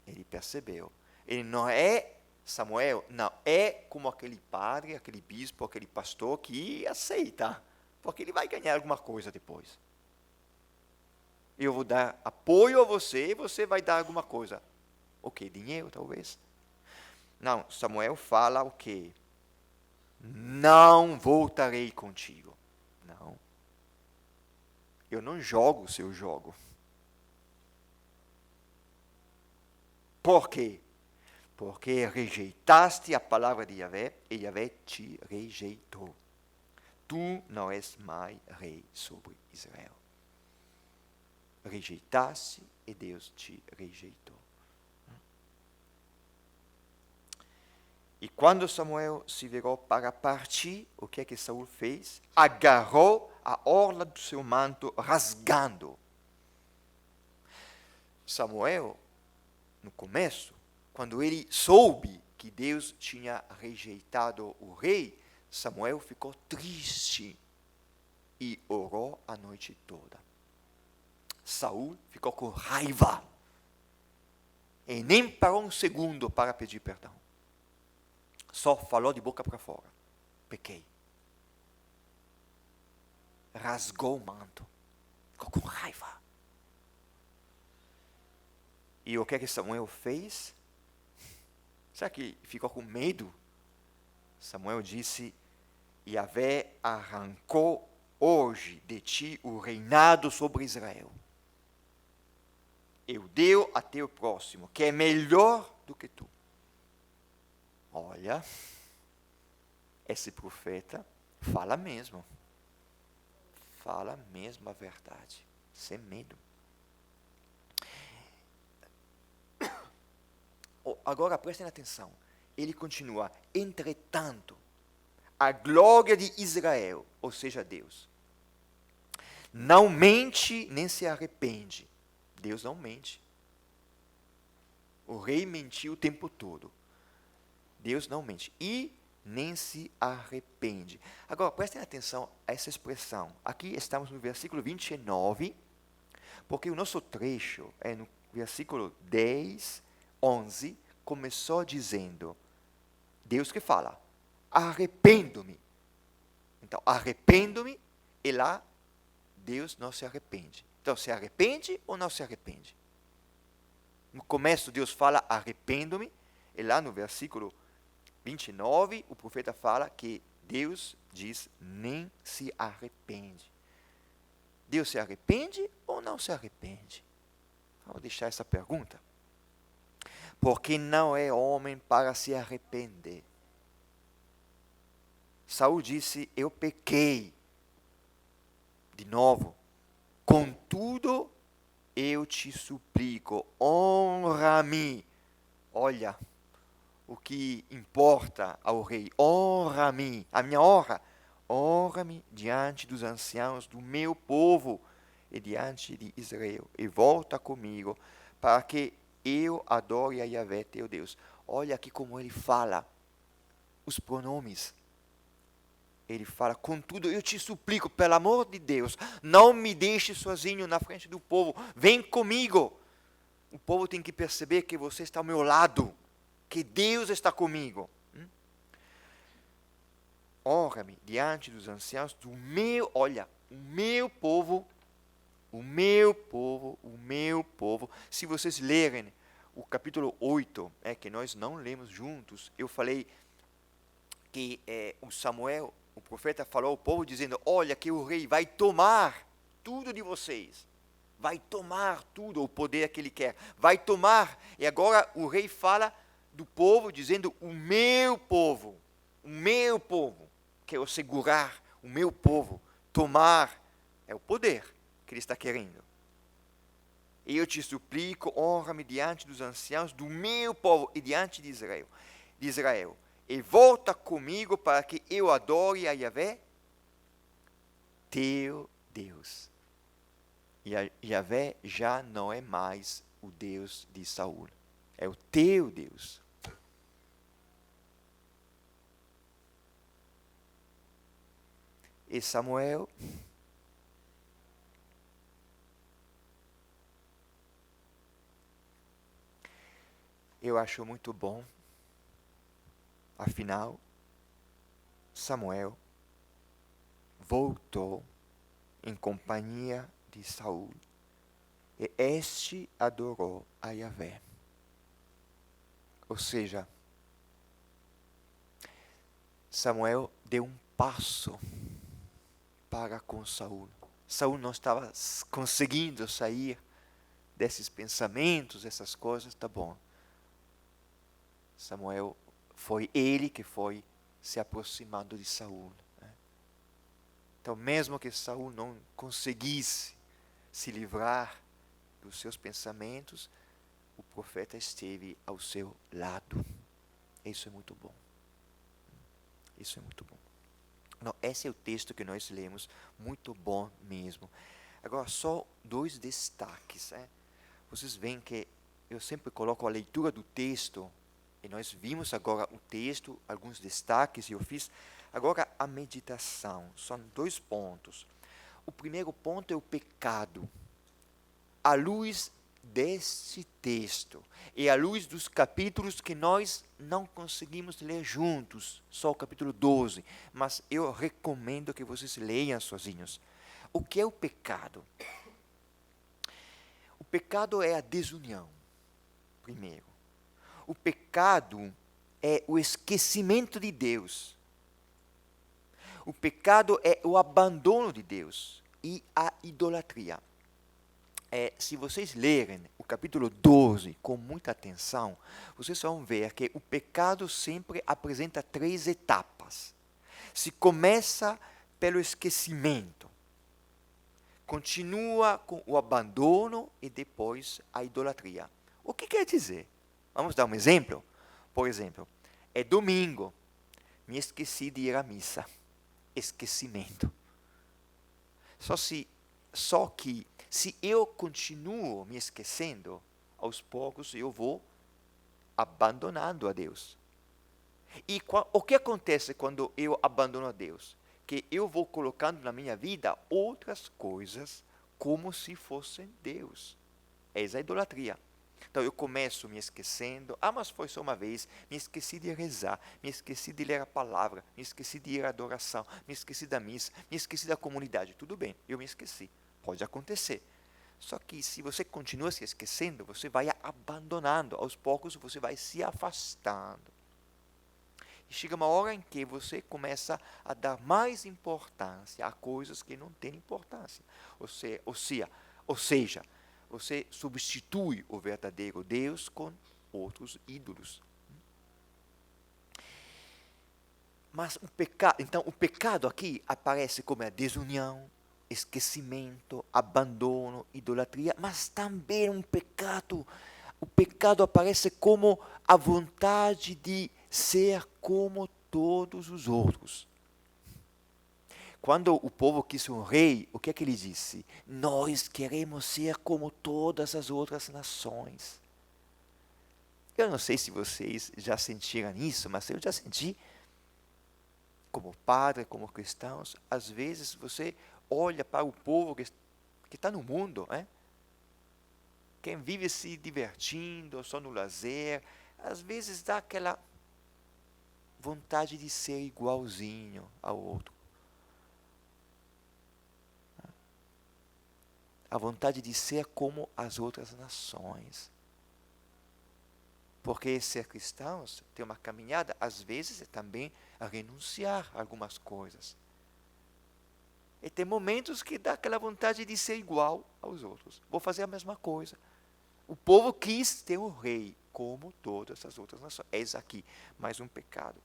ele percebeu, ele não é Samuel, não é como aquele padre, aquele bispo, aquele pastor que aceita, porque ele vai ganhar alguma coisa depois. Eu vou dar apoio a você e você vai dar alguma coisa. O quê? Dinheiro, talvez? Não, Samuel fala o quê? Não voltarei contigo. Não. Eu não jogo o seu jogo. Por quê? Porque rejeitaste a palavra de Yahvé e Yahvé te rejeitou. Tu não és mais rei sobre Israel. Rejeitaste e Deus te rejeitou. E quando Samuel se virou para partir, o que é que Saul fez? Agarrou a orla do seu manto, rasgando. Samuel, no começo, quando ele soube que Deus tinha rejeitado o rei, Samuel ficou triste e orou a noite toda. Saul ficou com raiva e nem parou um segundo para pedir perdão. Só falou de boca para fora. Pequei. Rasgou o manto. Ficou com raiva. E o que é que Samuel fez? Será que ficou com medo? Samuel disse, Yahvé arrancou hoje de ti o reinado sobre Israel. Eu deu a teu próximo, que é melhor do que tu. Olha, esse profeta fala mesmo. Fala mesmo a verdade, sem medo. Agora prestem atenção. Ele continua, entretanto, a glória de Israel, ou seja, Deus, não mente nem se arrepende. Deus não mente. O rei mentiu o tempo todo. Deus não mente. E nem se arrepende. Agora, prestem atenção a essa expressão. Aqui estamos no versículo 29, porque o nosso trecho é no versículo 10, 11, começou dizendo, Deus que fala, arrependo-me. Então, arrependo-me, e lá, Deus não se arrepende. Então, se arrepende ou não se arrepende? No começo, Deus fala, arrependo-me, e lá no versículo 29, o profeta fala que Deus diz, nem se arrepende. Deus se arrepende ou não se arrepende? Vamos deixar essa pergunta. Porque não é homem para se arrepender. Saul disse, eu pequei. De novo. Contudo, eu te suplico, honra-me. Olha, o que importa ao rei, honra-me, a minha honra. Honra-me diante dos anciãos do meu povo e diante de Israel. E volta comigo, para que eu adore a Yahvé, teu Deus. Olha aqui como ele fala, os pronomes. Ele fala, contudo, eu te suplico, pelo amor de Deus, não me deixe sozinho na frente do povo, vem comigo. O povo tem que perceber que você está ao meu lado, que Deus está comigo. honra-me diante dos anciãos do meu, olha, o meu povo, o meu povo, o meu povo. Se vocês lerem o capítulo 8, que nós não lemos juntos, eu falei que o Samuel, o profeta, falou ao povo dizendo, olha que o rei vai tomar tudo de vocês. Vai tomar tudo, o poder que ele quer. Vai tomar. E agora o rei fala do povo, dizendo, o meu povo, quero segurar o meu povo, tomar, é o poder que ele está querendo. E eu te suplico, honra-me diante dos anciãos do meu povo e diante de Israel. E volta comigo para que eu adore a Yahvé, teu Deus. E Yahvé já não é mais o Deus de Saul, é o teu Deus. E Samuel eu acho muito bom, afinal, Samuel voltou em companhia de Saul, e este adorou a Yahvé. Ou seja, Samuel deu um passo para com Saul. Saul não estava conseguindo sair desses pensamentos, essas coisas, tá bom. Samuel foi ele que foi se aproximando de Saul. Então, mesmo que Saul não conseguisse se livrar dos seus pensamentos, o profeta esteve ao seu lado. Isso é muito bom. Isso é muito bom. Não, esse é o texto que nós lemos, muito bom mesmo. Agora, só 2 destaques. Vocês veem que eu sempre coloco a leitura do texto, e nós vimos agora o texto, alguns destaques eu fiz. Agora, a meditação. São 2 pontos. O primeiro ponto é o pecado. À luz deste texto e à luz dos capítulos que nós não conseguimos ler juntos, só o capítulo 12, mas eu recomendo que vocês leiam sozinhos. O que é o pecado? O pecado é a desunião, primeiro. O pecado é o esquecimento de Deus. O pecado é o abandono de Deus e a idolatria. Se vocês lerem o capítulo 12 com muita atenção, vocês vão ver que o pecado sempre apresenta 3 etapas. Se começa pelo esquecimento, continua com o abandono e depois a idolatria. O que quer dizer? Vamos dar um exemplo? Por exemplo, é domingo, me esqueci de ir à missa. Esquecimento. Só que se eu continuo me esquecendo, aos poucos eu vou abandonando a Deus. E o que acontece quando eu abandono a Deus? Que eu vou colocando na minha vida outras coisas como se fossem Deus. Essa é a idolatria. Então eu começo me esquecendo, mas foi só uma vez, me esqueci de rezar, me esqueci de ler a palavra, me esqueci de ir à adoração, me esqueci da missa, me esqueci da comunidade. Tudo bem, eu me esqueci. Pode acontecer. Só que se você continua se esquecendo, você vai abandonando, aos poucos você vai se afastando. E chega uma hora em que você começa a dar mais importância a coisas que não têm importância. Ou seja, você substitui o verdadeiro Deus com outros ídolos. Mas o pecado aqui aparece como a desunião, esquecimento, abandono, idolatria, mas também o pecado aparece como a vontade de ser como todos os outros. Quando o povo quis um rei, o que é que ele disse? Nós queremos ser como todas as outras nações. Eu não sei se vocês já sentiram isso, mas eu já senti, como padre, como cristãos, às vezes você olha para o povo que está no mundo, quem vive se divertindo, só no lazer, às vezes dá aquela vontade de ser igualzinho ao outro. A vontade de ser como as outras nações. Porque ser cristãos, ter uma caminhada, às vezes é também a renunciar a algumas coisas. E tem momentos que dá aquela vontade de ser igual aos outros. Vou fazer a mesma coisa. O povo quis ter um rei, como todas as outras nações. Eis aqui mais um pecado.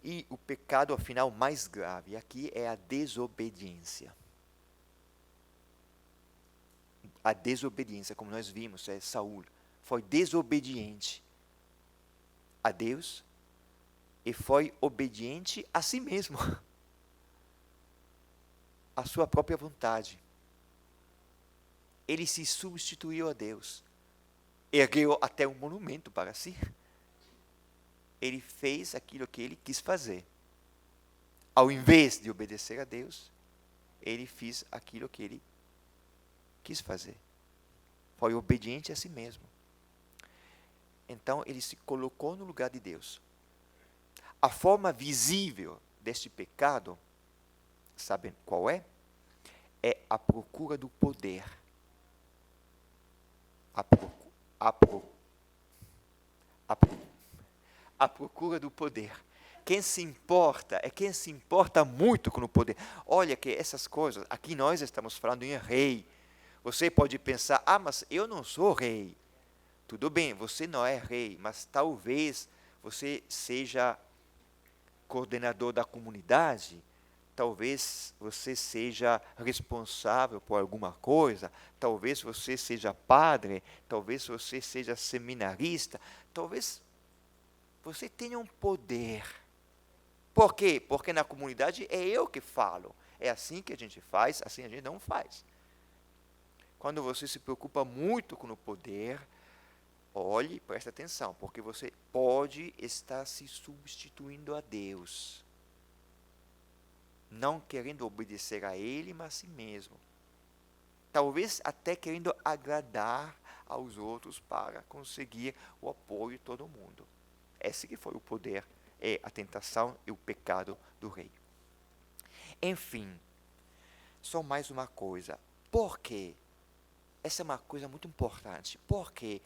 E o pecado, afinal, mais grave aqui é a desobediência. A desobediência, como nós vimos, Saul foi desobediente a Deus e foi obediente a si mesmo, a sua própria vontade. Ele se substituiu a Deus, ergueu até um monumento para si. Ele fez aquilo que ele quis fazer. Ao invés de obedecer a Deus, ele fez aquilo que ele quis fazer. Foi obediente a si mesmo. Então, ele se colocou no lugar de Deus. A forma visível deste pecado, sabem qual é? É a procura do poder. A procura do poder. Quem se importa é quem se importa muito com o poder. Olha que essas coisas, aqui nós estamos falando em rei. Você pode pensar, mas eu não sou rei. Tudo bem, você não é rei, mas talvez você seja coordenador da comunidade, talvez você seja responsável por alguma coisa, talvez você seja padre, talvez você seja seminarista, talvez você tenha um poder. Por quê? Porque na comunidade é eu que falo. É assim que a gente faz, assim a gente não faz. Quando você se preocupa muito com o poder, olhe, preste atenção, porque você pode estar se substituindo a Deus. Não querendo obedecer a Ele, mas a si mesmo. Talvez até querendo agradar aos outros para conseguir o apoio de todo mundo. Esse que foi o poder, a tentação e o pecado do rei. Enfim, só mais uma coisa. Por quê? Essa é uma coisa muito importante. Por quê?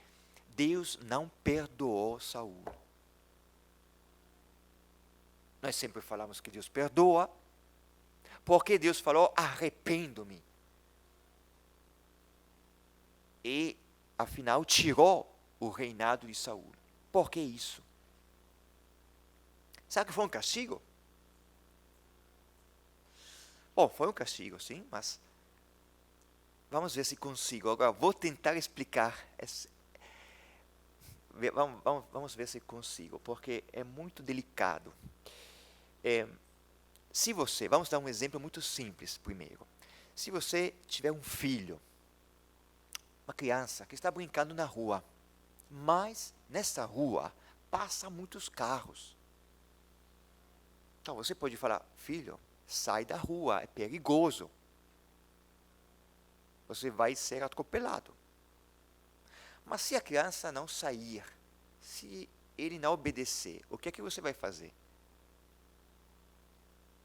Deus não perdoou Saul. Nós sempre falamos que Deus perdoa, porque Deus falou, arrependo-me. E, afinal, tirou o reinado de Saul. Por que isso? Sabe que foi um castigo? Bom, foi um castigo, sim, mas vamos ver se consigo. Agora, vou tentar explicar. Vamos ver se consigo, porque é muito delicado. Vamos dar um exemplo muito simples primeiro. Se você tiver um filho, uma criança que está brincando na rua, mas nessa rua passam muitos carros. Então você pode falar, filho, sai da rua, é perigoso. Você vai ser atropelado. Mas se a criança não sair, se ele não obedecer, o que é que você vai fazer?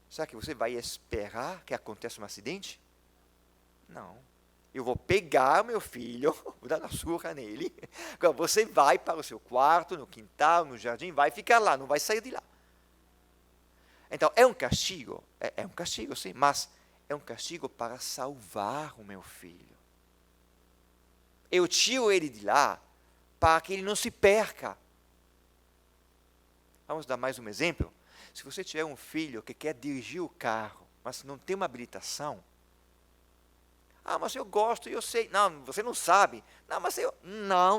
Será que você vai esperar que aconteça um acidente? Não. Eu vou pegar meu filho, vou dar uma surra nele. Agora você vai para o seu quarto, no quintal, no jardim, vai ficar lá, não vai sair de lá. Então, é um castigo? É um castigo, sim, mas é um castigo para salvar o meu filho. Eu tiro ele de lá para que ele não se perca. Vamos dar mais um exemplo? Se você tiver um filho que quer dirigir o carro, mas não tem uma habilitação, mas eu gosto, eu sei. Não, você não sabe. Não, mas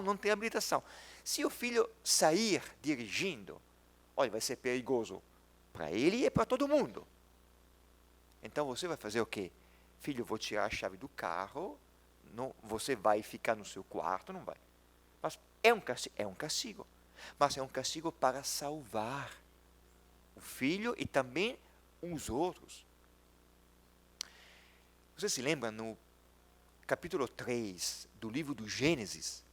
não tem habilitação. Se o filho sair dirigindo, olha, vai ser perigoso para ele e para todo mundo. Então você vai fazer o quê? Filho, eu vou tirar a chave do carro, não, você vai ficar no seu quarto, não vai. Mas é um castigo. Mas é um castigo para salvar o filho e também os outros. Você se lembra no capítulo 3 do livro do Gênesis?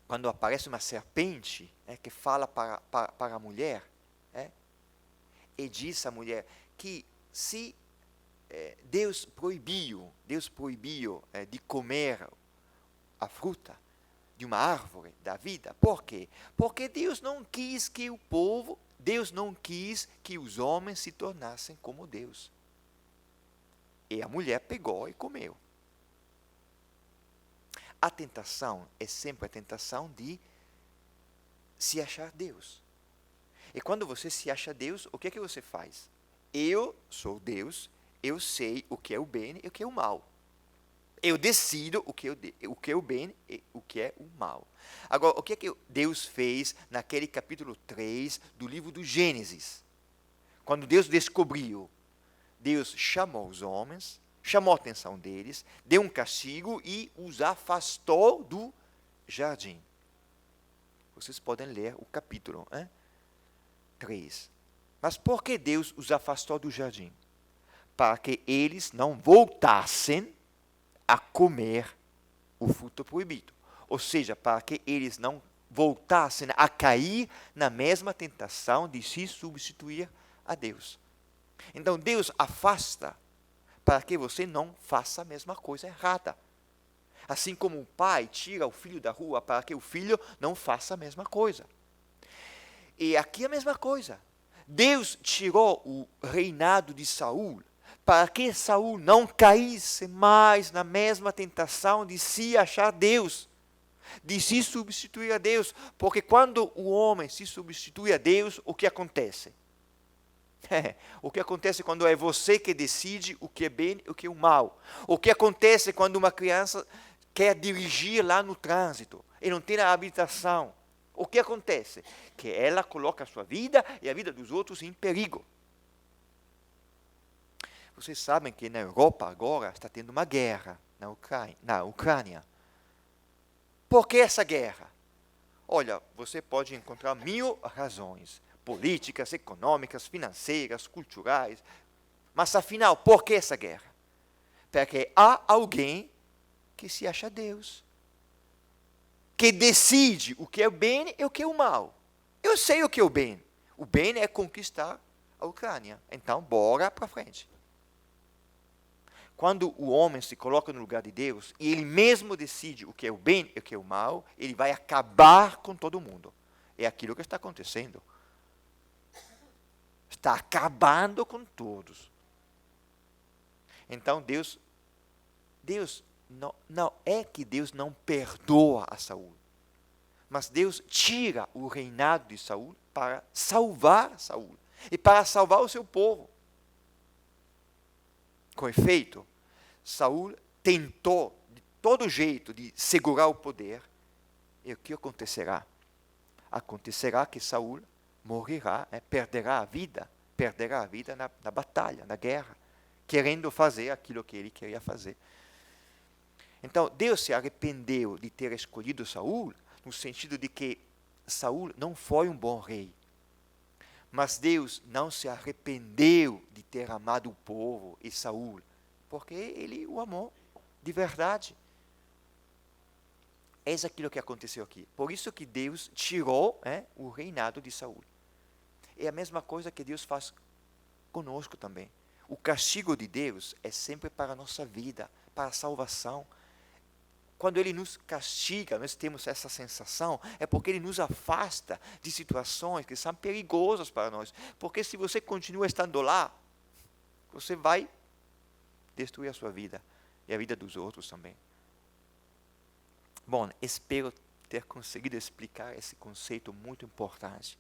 quando aparece uma serpente que fala para a mulher, e diz à mulher que se Deus proibiu de comer a fruta de uma árvore da vida. Por quê? Porque Deus não quis que os homens se tornassem como Deus. E a mulher pegou e comeu. A tentação é sempre a tentação de se achar Deus. E quando você se acha Deus, o que é que você faz? Eu sou Deus, eu sei o que é o bem e o que é o mal. Eu decido o que é o bem e o que é o mal. Agora, o que é que Deus fez naquele capítulo 3 do livro do Gênesis? Quando Deus descobriu, Deus chamou os homens, chamou a atenção deles, deu um castigo e os afastou do jardim. Vocês podem ler o capítulo 3. Mas por que Deus os afastou do jardim? Para que eles não voltassem a comer o fruto proibido. Ou seja, para que eles não voltassem a cair na mesma tentação de se substituir a Deus. Então Deus afasta para que você não faça a mesma coisa errada. Assim como o pai tira o filho da rua para que o filho não faça a mesma coisa. E aqui a mesma coisa. Deus tirou o reinado de Saul para que Saul não caísse mais na mesma tentação de se achar Deus, de se substituir a Deus. Porque quando o homem se substitui a Deus, o que acontece? O que acontece quando é você que decide o que é bem e o que é o mal? O que acontece quando uma criança quer dirigir lá no trânsito e não tem a habilitação? O que acontece? Que ela coloca a sua vida e a vida dos outros em perigo. Vocês sabem que na Europa agora está tendo uma guerra na Ucrânia. Por que essa guerra? Olha, você pode encontrar 1000 razões. Políticas, econômicas, financeiras, culturais. Mas afinal, por que essa guerra? Porque há alguém que se acha Deus. Que decide o que é o bem e o que é o mal. Eu sei o que é o bem. O bem é conquistar a Ucrânia. Então, bora para frente. Quando o homem se coloca no lugar de Deus, e ele mesmo decide o que é o bem e o que é o mal, ele vai acabar com todo mundo. É aquilo que está acontecendo. Está acabando com todos. Então Deus não é que Deus não perdoa a Saul, mas Deus tira o reinado de Saul para salvar Saul e para salvar o seu povo. Com efeito, Saul tentou de todo jeito de segurar o poder. E o que acontecerá? Acontecerá que Saul morrerá, perderá a vida na batalha, na guerra, querendo fazer aquilo que ele queria fazer. Então, Deus se arrependeu de ter escolhido Saul, no sentido de que Saul não foi um bom rei. Mas Deus não se arrependeu de ter amado o povo e Saul, porque ele o amou de verdade. Eis aquilo que aconteceu aqui. Por isso que Deus tirou o reinado de Saul. É a mesma coisa que Deus faz conosco também. O castigo de Deus é sempre para a nossa vida, para a salvação. Quando Ele nos castiga, nós temos essa sensação, é porque Ele nos afasta de situações que são perigosas para nós. Porque se você continua estando lá, você vai destruir a sua vida e a vida dos outros também. Bom, espero ter conseguido explicar esse conceito muito importante.